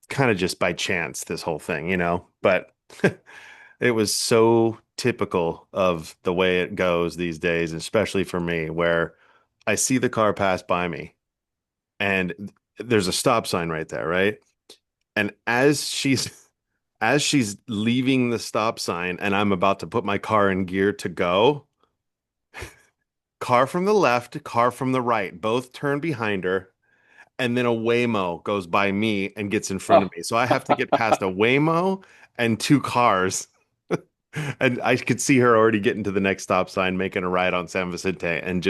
S2: kind of just by chance, this whole thing. But it was so typical of the way it goes these days, especially for me, where I see the car pass by me and there's a stop sign right there, right? And as she's leaving the stop sign and I'm about to put my car in gear to go, car from the left, car from the right, both turn behind her, and then a Waymo goes by me and gets in front
S1: Oh.
S2: of me. So I have to get past a Waymo and two cars. And I could see her already getting to the next stop sign, making a right on San Vicente, and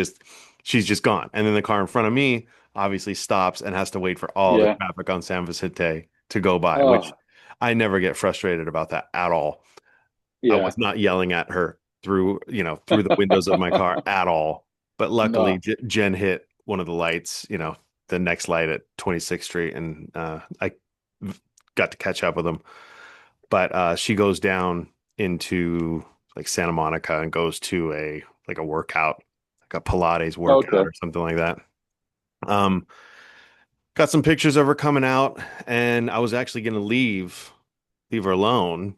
S2: she's just gone. And then the car in front of me obviously stops and has to wait for all the
S1: Yeah.
S2: traffic on San Vicente to go by, which
S1: Oh.
S2: I never get frustrated about that at all. I
S1: Yeah.
S2: was not yelling at her through the windows of my car at all. But luckily,
S1: No.
S2: Jen hit one of the lights, the next light at 26th Street, and I got to catch up with them. But she goes down into like Santa Monica and goes to a workout, like a Pilates workout
S1: Okay.
S2: or something like that. Um, got some pictures of her coming out, and I was actually going to leave her alone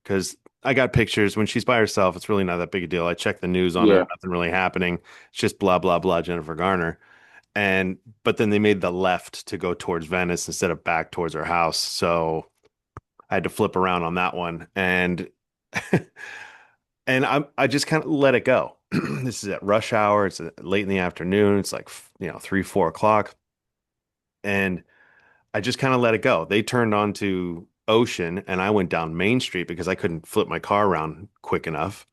S2: because I got pictures when she's by herself. It's really not that big a deal. I checked the news on her,
S1: Yeah.
S2: nothing really happening. It's just blah blah blah Jennifer Garner. And but then they made the left to go towards Venice instead of back towards her house. So I had to flip around on that one. And and I just kind of let it go. This is at rush hour. It's late in the afternoon. It's like 3, 4 o'clock. And I just kind of let it go. They turned onto Ocean and I went down Main Street because I couldn't flip my car around quick enough.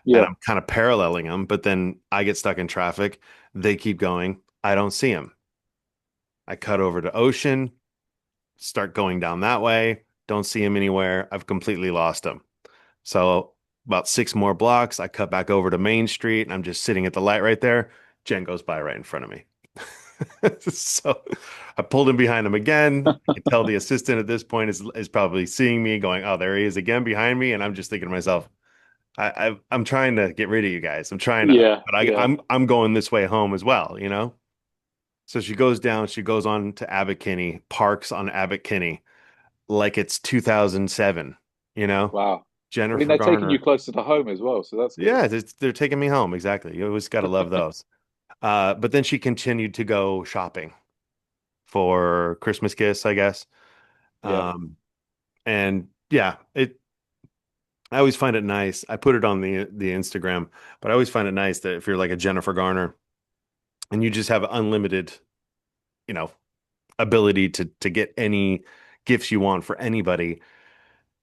S2: And
S1: Yeah.
S2: I'm kind of paralleling them, but then I get stuck in traffic. They keep going. I don't see them. I cut over to Ocean, start going down that way. Don't see him anywhere. I've completely lost him. So about 6 more blocks, I cut back over to Main Street and I'm just sitting at the light right there. Jen goes by right in front of me. So I pulled him behind him again. I can tell the assistant at this point is probably seeing me going, oh, there he is again behind me. And I'm just thinking to myself, I'm trying to get rid of you guys. I'm trying to,
S1: Yeah.
S2: but
S1: Yeah.
S2: I'm going this way home as well. So she goes down, she goes on to Abbot Kinney, parks on Abbot Kinney like it's 2007, you know?
S1: Wow. I mean,
S2: Jennifer
S1: they're taking you
S2: Garner.
S1: closer to home as well, so that's good.
S2: Yeah, they're taking me home. Exactly. You always got to love those. But then she continued to go shopping for Christmas gifts, I guess.
S1: Yeah.
S2: Um, and yeah, I always find it nice. I put it on the Instagram, but I always find it nice that if you're like a Jennifer Garner and you just have unlimited, you know, ability to get any gifts you want for anybody,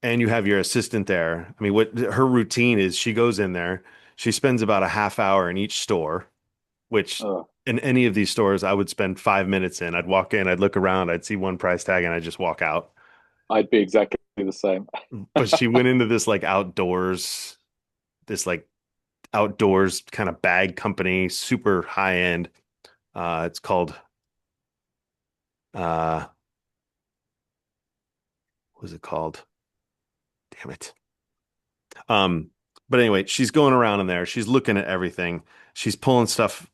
S2: and you have your assistant there. I mean, what her routine is, she goes in there, she spends about a half hour in each store, which
S1: Oh,
S2: in any of these stores, I would spend 5 minutes in. I'd walk in, I'd look around, I'd see one price tag, and I'd just walk out.
S1: I'd be exactly the same.
S2: But she went into this like outdoors kind of bag company, super high end. It's called what was it called? Damn it. Um, but anyway, she's going around in there. She's looking at everything. She's pulling stuff,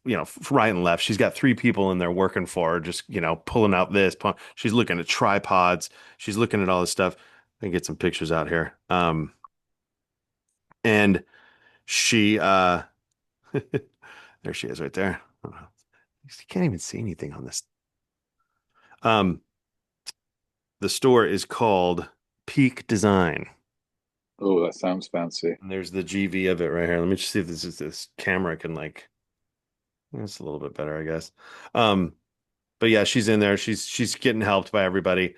S2: right and left. She's got three people in there working for her, just, pulling out this. She's looking at tripods. She's looking at all this stuff. I can get some pictures out here. And she, there she is right there. You can't even see anything on this. Um, the store is called Peak Design.
S1: Oh, that sounds fancy.
S2: And there's the GV of it right here. Let me just see if this camera can like. It's a little bit better, I guess. Um, but yeah, she's in there. She's getting helped by everybody,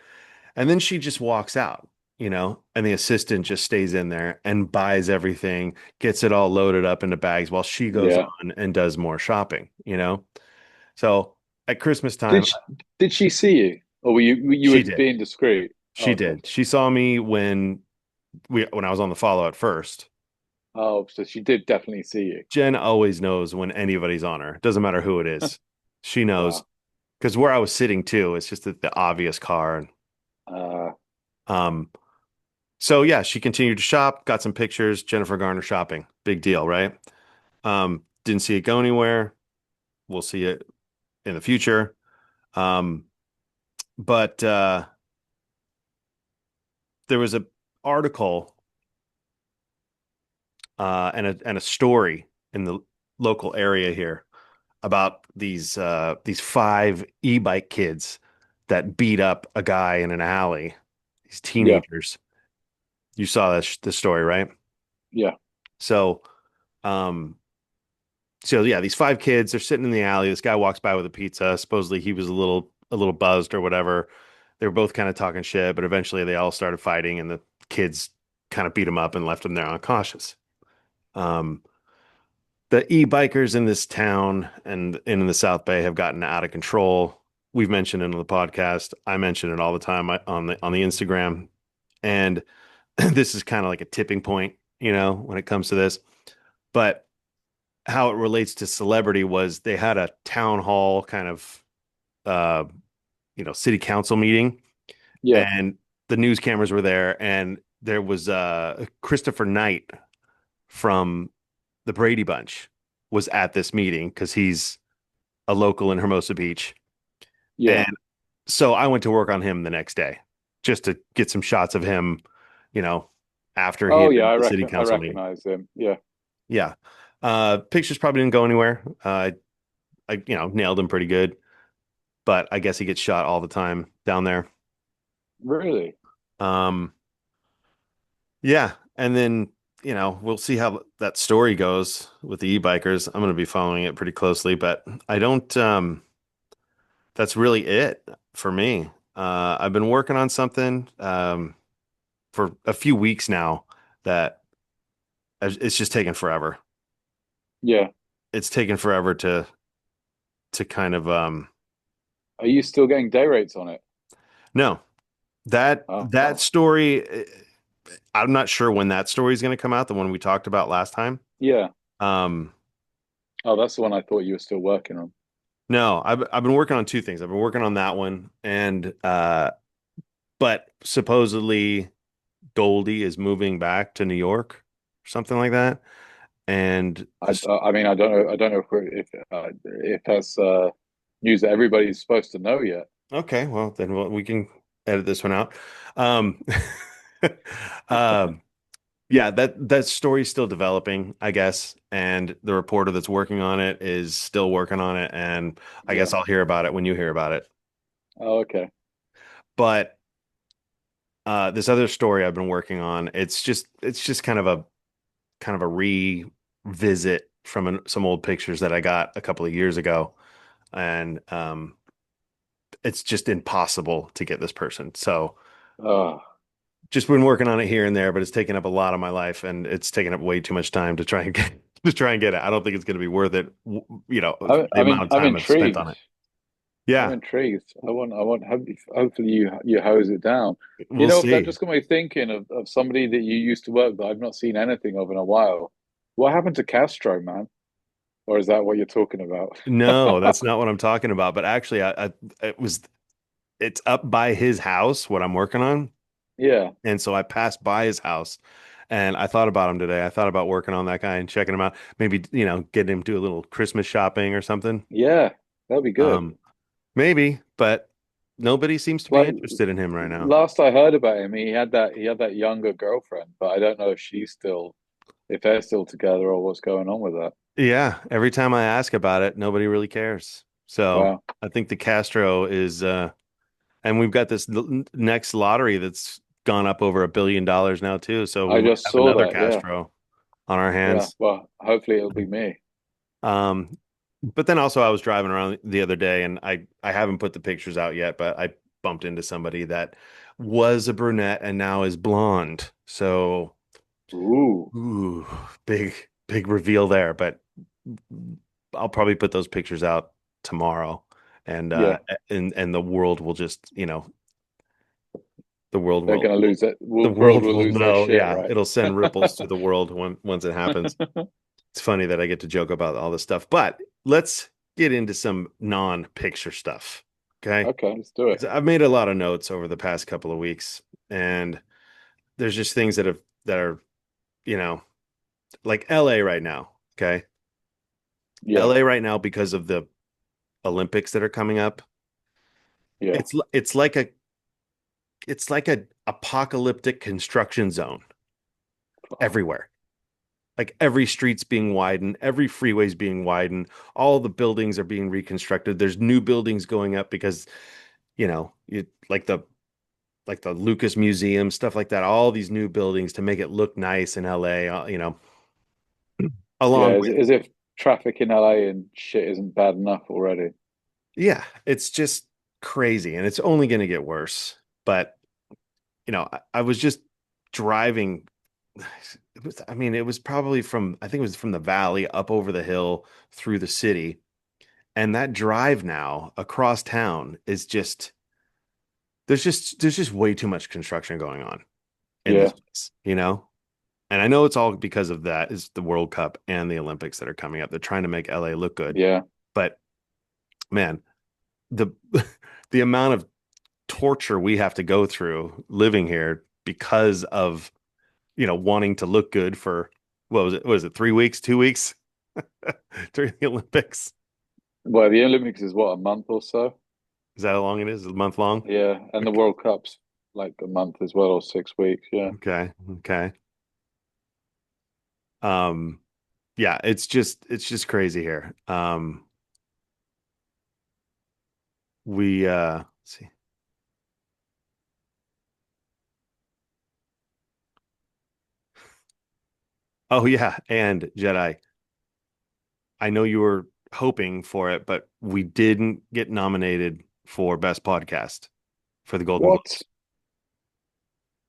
S2: and then she just walks out, and the assistant just stays in there and buys everything, gets it all loaded up into bags while she goes
S1: Yeah.
S2: on and does more shopping. So at Christmas
S1: Did
S2: time,
S1: she, did she see you, or were you
S2: she
S1: were
S2: did.
S1: being discreet? Oh,
S2: She
S1: okay.
S2: did. She saw me when I was on the follow at first.
S1: Oh, so she did definitely see you.
S2: Jen always knows when anybody's on her. Doesn't matter who it is. She knows
S1: Wow.
S2: because where I was sitting too, it's just the obvious car.
S1: Uh,
S2: Um, so yeah, she continued to shop, got some pictures, Jennifer Garner shopping. Big deal, right? Didn't see it go anywhere. We'll see it in the future. Um, but there was a article and a story in the local area here about these five e-bike kids that beat up a guy in an alley. These
S1: yeah,
S2: teenagers. You saw this story, right?
S1: yeah,
S2: So, um, so yeah, these five kids, they're sitting in the alley. This guy walks by with a pizza. Supposedly he was a little buzzed or whatever. They were both kind of talking shit, but eventually they all started fighting, and the kids kind of beat him up and left him there unconscious. Um, the e-bikers in this town and in the South Bay have gotten out of control. We've mentioned it on the podcast. I mention it all the time on the Instagram, and this is kind of like a tipping point, when it comes to this. But how it relates to celebrity was they had a town hall kind of uh city council meeting,
S1: yeah,
S2: and the news cameras were there, and there was Christopher Knight from the Brady Bunch was at this meeting because he's a local in Hermosa Beach.
S1: yeah.
S2: And so I went to work on him the next day just to get some shots of him, you know, after he
S1: Oh,
S2: had
S1: yeah.
S2: been at
S1: I
S2: the city
S1: reckon I
S2: council meeting.
S1: recognize him. Yeah,
S2: Yeah. Pictures probably didn't go anywhere. I nailed him pretty good, but I guess he gets shot all the time down there.
S1: really.
S2: Um, yeah. And then, we'll see how that story goes with the e-bikers. I'm going to be following it pretty closely, but I don't, that's really it for me. I've been working on something, for a few weeks now that it's just taken forever.
S1: Yeah.
S2: It's taken forever to kind of,
S1: Are you still getting day rates on it?
S2: no, that
S1: Oh,
S2: that story, I'm not sure when that story is going to come out, the one we talked about last time.
S1: yeah.
S2: Um,
S1: Oh, that's the one I thought you were still working on.
S2: no, I've been working on two things. I've been working on that one, and but supposedly Goldie is moving back to New York or something like that. And this,
S1: I mean, I don't know. I don't know if that's news that everybody's supposed to know yet.
S2: okay, well then we can edit this one out. Um, um, yeah, that story's still developing, I guess, and the reporter that's working on it is still working on it, and I
S1: Yeah.
S2: guess I'll hear about it when you hear about it.
S1: Oh, okay.
S2: But this other story I've been working on, it's just kind of a revisit from some old pictures that I got a couple of years ago, and it's just impossible to get this person. So
S1: Oh.
S2: just been working on it here and there, but it's taken up a lot of my life, and it's taken up way too much time to try and get it. I don't think it's going to be worth it. The amount of
S1: I'm
S2: time I've spent on
S1: intrigued.
S2: it.
S1: I'm
S2: Yeah,
S1: intrigued. Hopefully you hose it down. You
S2: we'll
S1: know, that
S2: see.
S1: just got me thinking of somebody that you used to work with that I've not seen anything of in a while. What happened to Castro, man? Or is that what you're talking about?
S2: No, that's not what I'm talking about. But actually, it's up by his house, what I'm working on.
S1: Yeah,
S2: And so I passed by his house and I thought about him today. I thought about working on that guy and checking him out. Maybe, getting him to a little Christmas shopping or something.
S1: yeah, that'd be good.
S2: Um, Maybe, but nobody seems to be
S1: Like
S2: interested in him right now.
S1: last I heard about him, he had that younger girlfriend, but I don't know if they're still together or what's going on with that.
S2: Yeah, every time I ask about it, nobody really cares. So
S1: Wow.
S2: I think the Castro is, and we've got this next lottery that's gone up over $1 billion now too. So we
S1: I
S2: might
S1: just
S2: have
S1: saw
S2: another
S1: that. Yeah.
S2: Castro on our
S1: Yeah.
S2: hands.
S1: Well, hopefully it'll be me.
S2: Um, but then also I was driving around the other day and I haven't put the pictures out yet, but I bumped into somebody that was a brunette and now is blonde. So,
S1: Ooh.
S2: ooh, big reveal there, but I'll probably put those pictures out tomorrow and
S1: Yeah.
S2: and the world will just, the world
S1: They're
S2: will
S1: gonna lose it.
S2: the
S1: World
S2: world
S1: will
S2: will
S1: lose their
S2: know.
S1: shit,
S2: Yeah,
S1: right?
S2: it'll send ripples through the world once it happens. It's funny that I get to joke about all this stuff, but let's get into some non-picture stuff. Okay.
S1: Okay, let's do it.
S2: 'Cause I've made a lot of notes over the past couple of weeks, and there's just things that are, you know, like LA right now. Okay.
S1: Yeah.
S2: LA right now because of the Olympics that are coming up.
S1: Yeah.
S2: It's like a apocalyptic construction zone everywhere. Like every street's being widened, every freeway's being widened, all the buildings are being reconstructed. There's new buildings going up because, you like the Lucas Museum, stuff like that, all these new buildings to make it look nice in LA,
S1: Yeah.
S2: along with,
S1: As if traffic in LA and shit isn't bad enough already.
S2: yeah, it's just crazy and it's only going to get worse. But, I was just driving. It was probably I think it was from the valley up over the hill through the city. And that drive now across town is just there's just way too much construction going on in this
S1: Yeah.
S2: place. And I know it's all because of that is the World Cup and the Olympics that are coming up. They're trying to make LA look good.
S1: Yeah.
S2: But man, the the amount of torture we have to go through living here because of, wanting to look good for what was it? What was it, 3 weeks, 2 weeks during the Olympics?
S1: Well, the Olympics is what, a month or so?
S2: Is that how long it is? A month long?
S1: Yeah. And the
S2: Okay.
S1: World Cup's like a month as well, or 6 weeks. Yeah.
S2: Okay. Okay. Um, yeah, it's just crazy here. Let's see. Oh yeah, and Jedi. I know you were hoping for it, but we didn't get nominated for Best Podcast for the Golden
S1: What?
S2: Globes.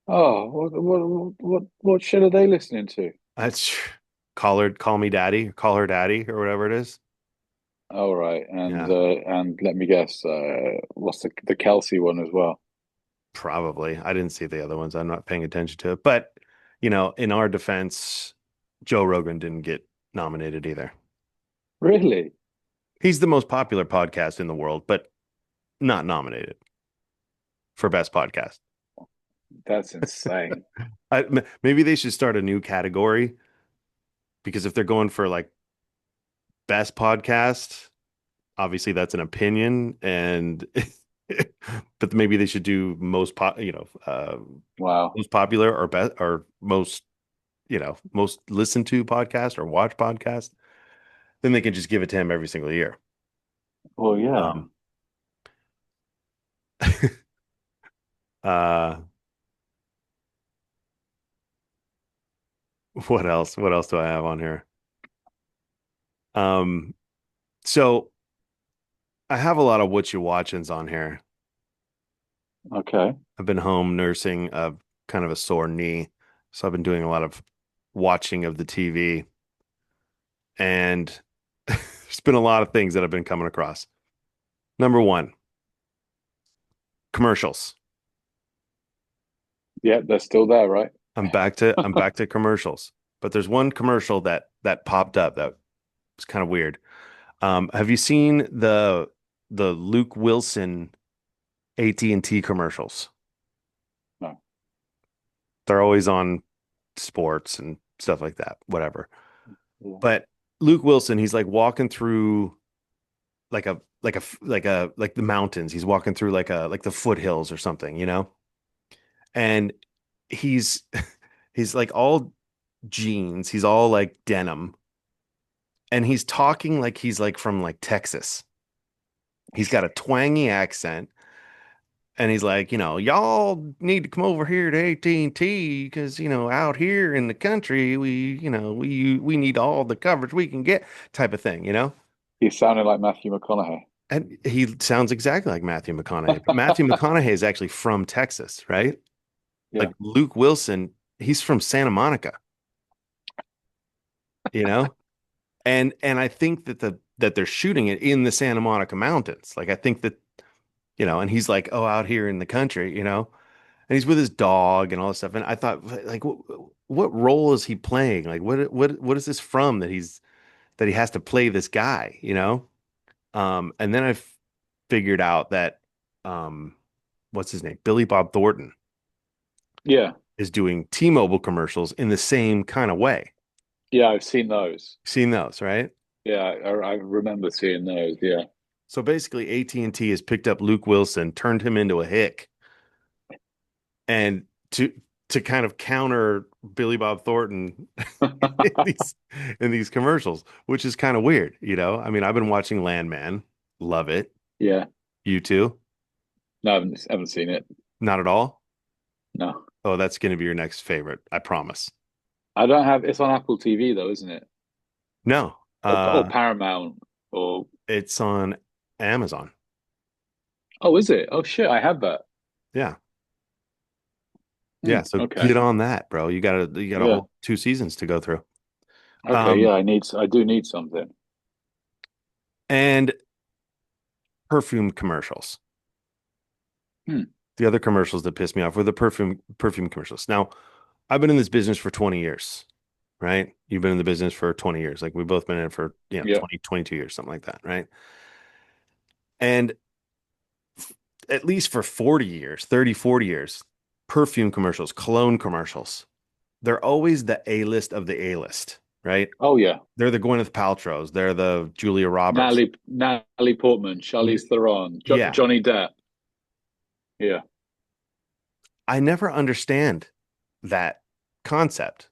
S1: Oh, what shit are they listening to?
S2: That's Call Me Daddy, or Call Her Daddy, or whatever it is.
S1: All right,
S2: Yeah,
S1: and let me guess, what's the Kelsey one as well?
S2: probably. I didn't see the other ones. I'm not paying attention to it. But, in our defense, Joe Rogan didn't get nominated either.
S1: Really?
S2: He's the most popular podcast in the world, but not nominated for Best Podcast.
S1: That's insane.
S2: Maybe they should start a new category because if they're going for like Best Podcast, obviously that's an opinion, and but maybe they should do
S1: Wow.
S2: most popular or best or most listened to podcast or watch podcast. Then they can just give it to him every single year.
S1: Well, yeah.
S2: Um, uh, what else? What else do I have on here? Um, so I have a lot of what you watchings on here.
S1: Okay.
S2: I've been home nursing a kind of a sore knee. So I've been doing a lot of watching of the TV, and there's been a lot of things that I've been coming across. Number one, commercials.
S1: Yeah, they're still there, right?
S2: I'm back to commercials. But there's one commercial that popped up that was kind of weird. Have you seen the Luke Wilson AT&T commercials?
S1: No.
S2: They're always on sports and stuff like that, whatever.
S1: Yeah.
S2: But Luke Wilson, he's like walking through like the mountains. He's walking through like the foothills or something, And he's he's like all jeans, he's all like denim, and he's talking like he's like from like Texas. He's got a twangy accent, and he's like, y'all need to come over here to AT&T because, out here in the country, we need all the coverage we can get type of thing.
S1: He sounded like Matthew McConaughey.
S2: And he sounds exactly like Matthew McConaughey. But Matthew McConaughey is actually from Texas, right?
S1: Yeah.
S2: Like Luke Wilson, he's from Santa Monica, you know? And I think that they're shooting it in the Santa Monica mountains. Like I think that, and he's like, oh, out here in the country, and he's with his dog and all this stuff. And I thought, like, what role is he playing? Like, what is this from that he has to play this guy? And then I figured out that, what's his name? Billy Bob Thornton
S1: Yeah.
S2: is doing T-Mobile commercials in the same kind of way.
S1: Yeah, I've seen those.
S2: Seen those, right?
S1: Yeah, I remember seeing those. Yeah.
S2: So basically, AT&T has picked up Luke Wilson, turned him into a hick, and to kind of counter Billy Bob Thornton in these commercials, which is kind of weird. I mean, I've been watching Landman, love it.
S1: Yeah.
S2: You too?
S1: No, I haven't seen it.
S2: Not at all.
S1: No.
S2: Oh, that's going to be your next favorite, I promise.
S1: I don't have it's on Apple TV though, isn't it?
S2: No,
S1: Or Paramount or
S2: it's on Amazon.
S1: oh, is it? Oh shit, I have that.
S2: Yeah, yeah. So
S1: Okay.
S2: get on that, bro. You got a
S1: Yeah.
S2: whole 2 seasons to go through.
S1: Okay,
S2: Um,
S1: yeah, I do need something.
S2: and perfume commercials.
S1: Hmm.
S2: The other commercials that piss me off were the perfume commercials. Now, I've been in this business for 20 years, right? You've been in the business for 20 years. Like we've both been in it for,
S1: Yeah.
S2: 20, 22 years, something like that, right? And at least for 40 years, 30, 40 years, perfume commercials, cologne commercials, they're always the A-list of the A-list, right?
S1: Oh yeah.
S2: They're the Gwyneth Paltrow's, they're the Julia Roberts.
S1: Natalie Portman, Charlize Theron,
S2: Yeah.
S1: Johnny Depp. Yeah.
S2: I never understand that concept.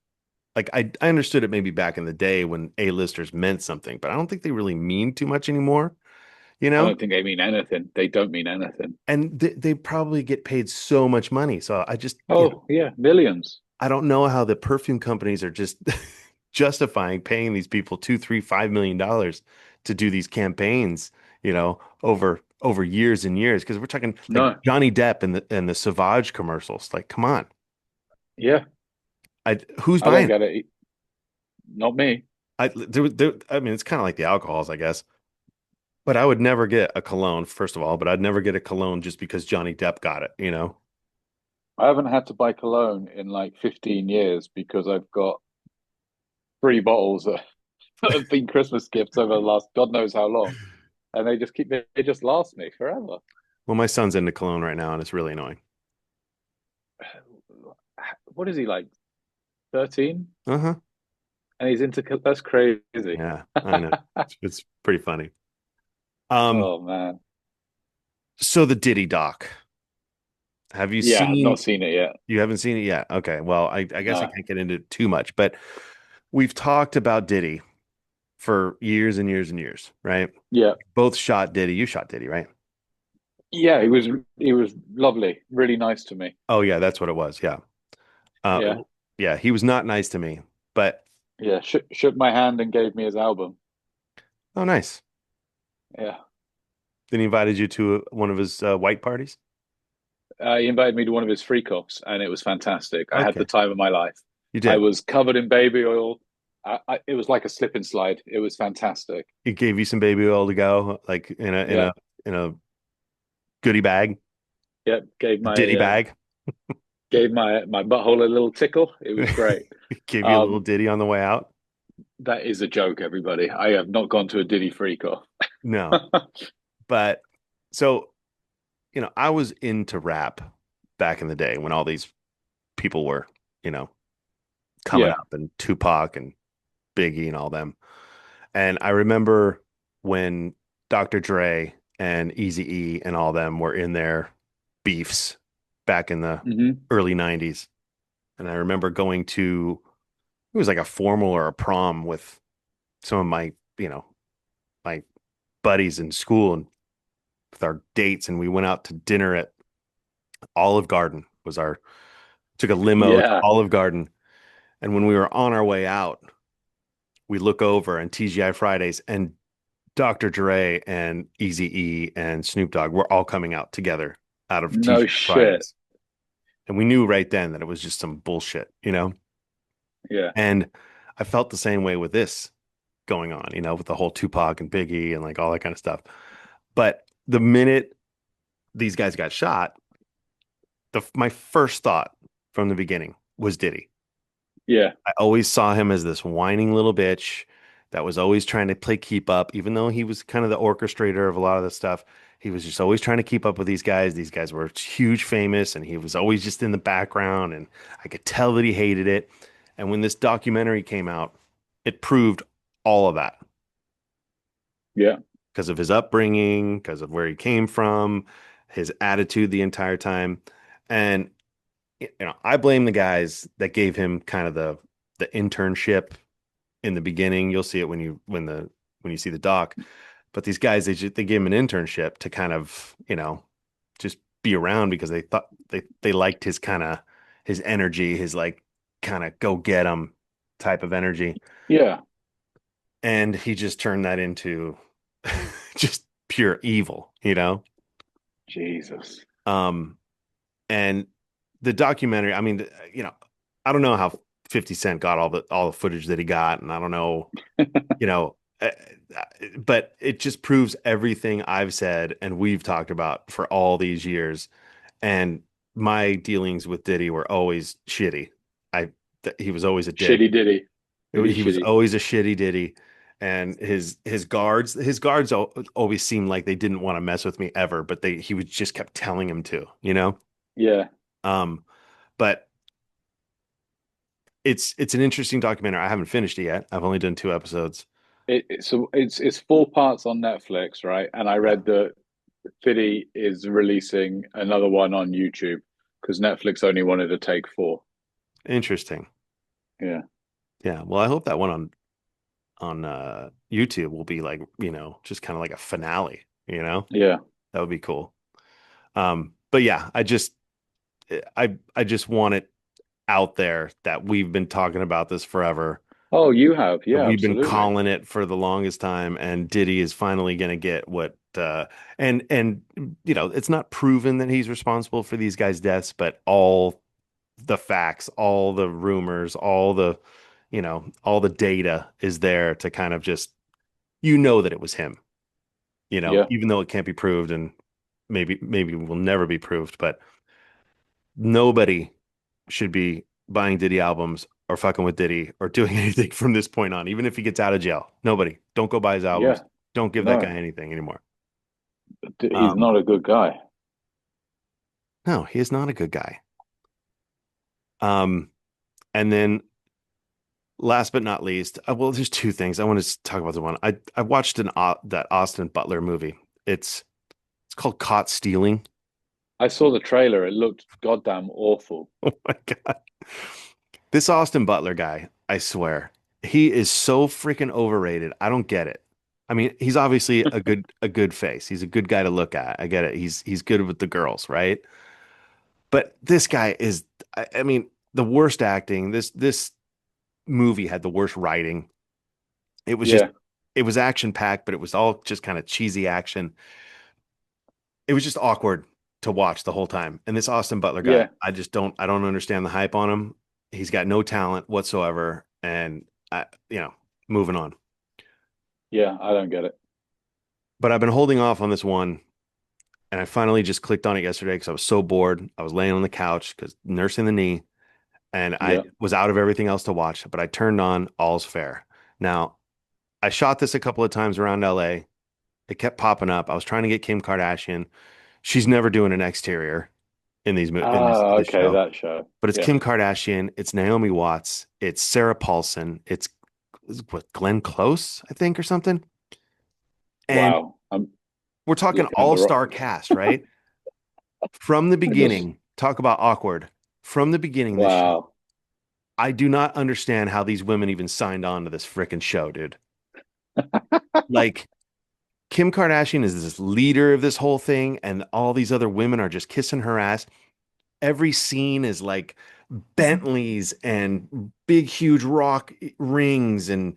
S2: Like I understood it maybe back in the day when A-listers meant something, but I don't think they really mean too much anymore, you
S1: I
S2: know?
S1: don't think they mean anything. They don't mean anything.
S2: And they probably get paid so much money. So I just,
S1: Oh yeah, millions.
S2: I don't know how the perfume companies are just justifying paying these people $2, $3, $5 million to do these campaigns, over years and years. Because we're talking like
S1: No.
S2: Johnny Depp and the Sauvage commercials. Like, come on.
S1: Yeah.
S2: Who's
S1: I don't
S2: buying it?
S1: get it. Not me.
S2: I mean, it's kind of like the alcohols, I guess. But I would never get a cologne, first of all, but I'd never get a cologne just because Johnny Depp got it?
S1: I haven't had to buy cologne in like 15 years because I've got 3 bottles that have been Christmas gifts over the last God knows how long. And they just last me forever.
S2: Well, my son's into cologne right now, and it's really annoying.
S1: What is he like? 13?
S2: Uh-huh.
S1: And he's that's crazy.
S2: Yeah, I know. It's pretty funny. Um,
S1: Oh man.
S2: so the Diddy Doc. Have you
S1: Yeah, I've
S2: seen
S1: not seen it yet.
S2: you haven't seen it yet? Okay. Well, I guess I
S1: No.
S2: can't get into it too much, but we've talked about Diddy for years and years and years, right?
S1: Yeah.
S2: Both shot Diddy. You shot Diddy, right?
S1: Yeah, he was lovely, really nice to me.
S2: Oh yeah, that's what it was. Yeah. Uh,
S1: Yeah.
S2: yeah, he was not nice to me, but
S1: Yeah. Shook my hand and gave me his album.
S2: oh, nice.
S1: Yeah.
S2: Then he invited you to one of his white parties.
S1: He invited me to one of his free cups, and it was fantastic. I had the
S2: Okay,
S1: time of my life.
S2: you
S1: I
S2: did.
S1: was covered in baby oil. It was like a slip and slide. It was fantastic.
S2: He gave you some baby oil to go, like in a
S1: Yeah,
S2: goodie bag,
S1: yeah.
S2: Diddy bag.
S1: Gave my butthole a little tickle. It was great.
S2: Gave you a little
S1: Um,
S2: ditty on the way out.
S1: that is a joke, everybody. I have not gone to a Diddy free cup.
S2: No, but so I was into rap back in the day when all these people were, you know, coming
S1: Yeah.
S2: up, and Tupac and Biggie and all them. And I remember when Dr. Dre and Eazy-E and all them were in their beefs back in the
S1: Hmm.
S2: early 90s. And I remember going to, it was like a formal or a prom with some of my, my buddies in school, and with our dates. And we went out to dinner at Olive Garden, took a limo to
S1: Yeah.
S2: Olive Garden. And when we were on our way out, we look over and TGI Fridays and Dr. Dre and Eazy-E and Snoop Dogg were all coming out together out of
S1: No
S2: TGI
S1: shit.
S2: Fridays. And we knew right then that it was just some bullshit.
S1: Yeah.
S2: And I felt the same way with this going on, with the whole Tupac and Biggie and like all that kind of stuff. But the minute these guys got shot, my first thought from the beginning was Diddy.
S1: Yeah.
S2: I always saw him as this whining little bitch that was always trying to play keep up, even though he was kind of the orchestrator of a lot of the stuff. He was just always trying to keep up with these guys. These guys were huge famous, and he was always just in the background. And I could tell that he hated it. And when this documentary came out, it proved all of that
S1: Yeah.
S2: because of his upbringing, because of where he came from, his attitude the entire time. And I blame the guys that gave him kind of the internship in the beginning. You'll see it when you see the doc. But these guys, they gave him an internship to kind of just be around because they thought they liked his energy, his like kind of go get 'em type of energy,
S1: Yeah.
S2: and he just turned that into just pure evil.
S1: Jesus.
S2: Um, and the documentary, I mean, I don't know how 50 Cent got all the footage that he got, and I don't know, you know, uh, but it just proves everything I've said and we've talked about for all these years. And my dealings with Diddy were always shitty. He was always a dick.
S1: Shitty Diddy. Diddy
S2: He was
S1: shitty.
S2: always a shitty Diddy. And his guards always seemed like they didn't want to mess with me ever, but he would just kept telling him to.
S1: Yeah.
S2: Um, but it's an interesting documentary. I haven't finished it yet. I've only done 2 episodes.
S1: So it's 4 parts on Netflix, right? And I
S2: Yeah.
S1: read that Fiddy is releasing another one on YouTube because Netflix only wanted to take four.
S2: Interesting.
S1: Yeah.
S2: Yeah. Well, I hope that one on YouTube will be like, just kind of like a finale.
S1: Yeah.
S2: That would be cool. But yeah, I just want it out there that we've been talking about this forever.
S1: Oh, you have.
S2: That
S1: Yeah,
S2: we've been
S1: absolutely.
S2: calling it for the longest time, and Diddy is finally going to get what and it's not proven that he's responsible for these guys' deaths, but all the facts, all the rumors, all the data is there to kind of just that it was him,
S1: Yeah.
S2: even though it can't be proved, and maybe will never be proved, but nobody should be buying Diddy albums or fucking with Diddy or doing anything from this point on, even if he gets out of jail. Nobody. Don't go buy his albums.
S1: Yeah.
S2: Don't give that guy
S1: No,
S2: anything anymore.
S1: he's
S2: Um,
S1: not a good guy.
S2: no, he is not a good guy. Um, and then last but not least, well, there's two things I want to talk about. The one I watched that Austin Butler movie. It's called Caught Stealing.
S1: I saw the trailer. It looked goddamn awful.
S2: Oh my God. This Austin Butler guy, I swear, he is so freaking overrated. I don't get it. I mean, he's obviously a good face. He's a good guy to look at. I get it. He's good with the girls, right? But this guy is, I mean, the worst acting. This movie had the worst writing. It was just
S1: Yeah.
S2: it was action packed, but it was all just kind of cheesy action. It was just awkward. to watch the whole time. And this Austin Butler guy,
S1: Yeah,
S2: I don't understand the hype on him. He's got no talent whatsoever. And moving on.
S1: yeah, I don't get it.
S2: But I've been holding off on this one, and I finally just clicked on it yesterday because I was so bored. I was laying on the couch because nursing the knee, and I
S1: Yeah.
S2: was out of everything else to watch. But I turned on All's Fair. Now, I shot this a couple of times around LA. It kept popping up. I was trying to get Kim Kardashian. She's never doing an exterior in
S1: Ah,
S2: this
S1: okay,
S2: show.
S1: that show.
S2: But it's
S1: Yeah.
S2: Kim Kardashian, it's Naomi Watts, it's Sarah Paulson, it's what, Glenn Close, I think, or something. And
S1: Wow. I'm
S2: we're talking
S1: looking at the
S2: all-star
S1: wrong.
S2: cast, right? From the
S1: I just
S2: beginning, talk about awkward. From the beginning, this show,
S1: wow.
S2: I do not understand how these women even signed on to this freaking show, dude. Like, Kim Kardashian is this leader of this whole thing, and all these other women are just kissing her ass. Every scene is like Bentleys and big, huge rock rings and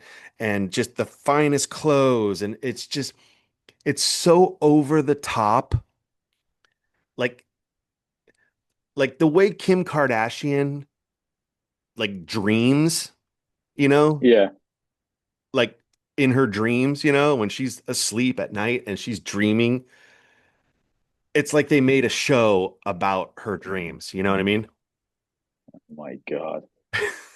S2: just the finest clothes. And it's so over the top. Like like the way Kim Kardashian like dreams, you know,
S1: Yeah.
S2: like in her dreams, when she's asleep at night and she's dreaming, it's like they made a show about her dreams. You know what I mean?
S1: Oh my God.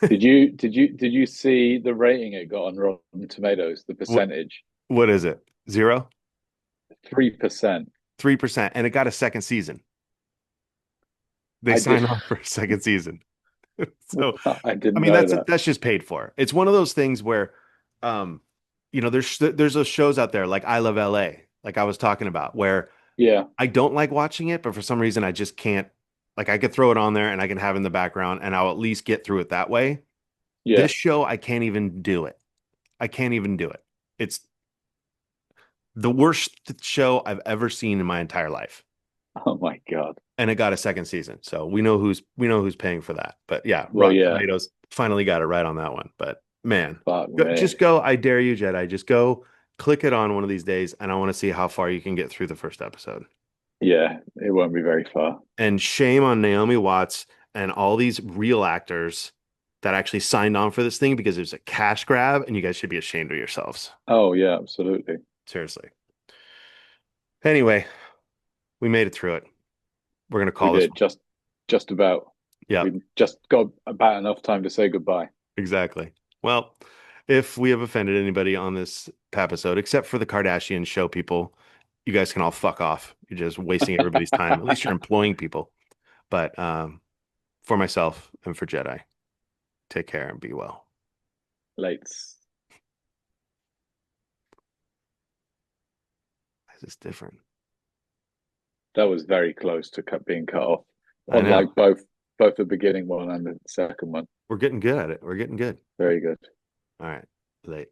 S1: Did you see the rating it got on Rotten Tomatoes? The
S2: What
S1: percentage?
S2: what is it? 0?
S1: 3%.
S2: 3%. And it got a second season. They
S1: I did
S2: signed on for a second season. So,
S1: I
S2: I
S1: didn't
S2: mean,
S1: know that.
S2: that's just paid for. It's one of those things where, um, there's those shows out there like I Love LA, like I was talking about, where
S1: Yeah.
S2: I don't like watching it, but for some reason I just can't. Like I could throw it on there and I can have it in the background, and I'll at least get through it that way.
S1: Yeah.
S2: This show, I can't even do it. I can't even do it. It's the worst show I've ever seen in my entire life.
S1: Oh my God.
S2: And it got a second season. So we know who's paying for that. But yeah,
S1: Well,
S2: Rotten
S1: yeah.
S2: Tomatoes finally got it right on that one. But man,
S1: Fuck me.
S2: just go. I dare you, Jedi. Just go click it on one of these days, and I want to see how far you can get through the first episode.
S1: Yeah, it won't be very far.
S2: And shame on Naomi Watts and all these real actors that actually signed on for this thing because it was a cash grab, and you guys should be ashamed of yourselves.
S1: Oh yeah, absolutely.
S2: Seriously. Anyway, we made it through it. We're gonna
S1: We
S2: call this
S1: did
S2: one.
S1: just about.
S2: Yeah.
S1: We just got about enough time to say goodbye.
S2: Exactly. Well, if we have offended anybody on this episode, except for the Kardashian show people, you guys can all fuck off. You're just wasting everybody's time. At least you're employing people. But for myself and for Jedi, take care and be well.
S1: Lates.
S2: This is different.
S1: That was very close to being cut off
S2: I
S1: on
S2: know.
S1: like both the beginning one and the second one.
S2: We're getting good at it. We're getting good.
S1: Very good.
S2: All right. Late.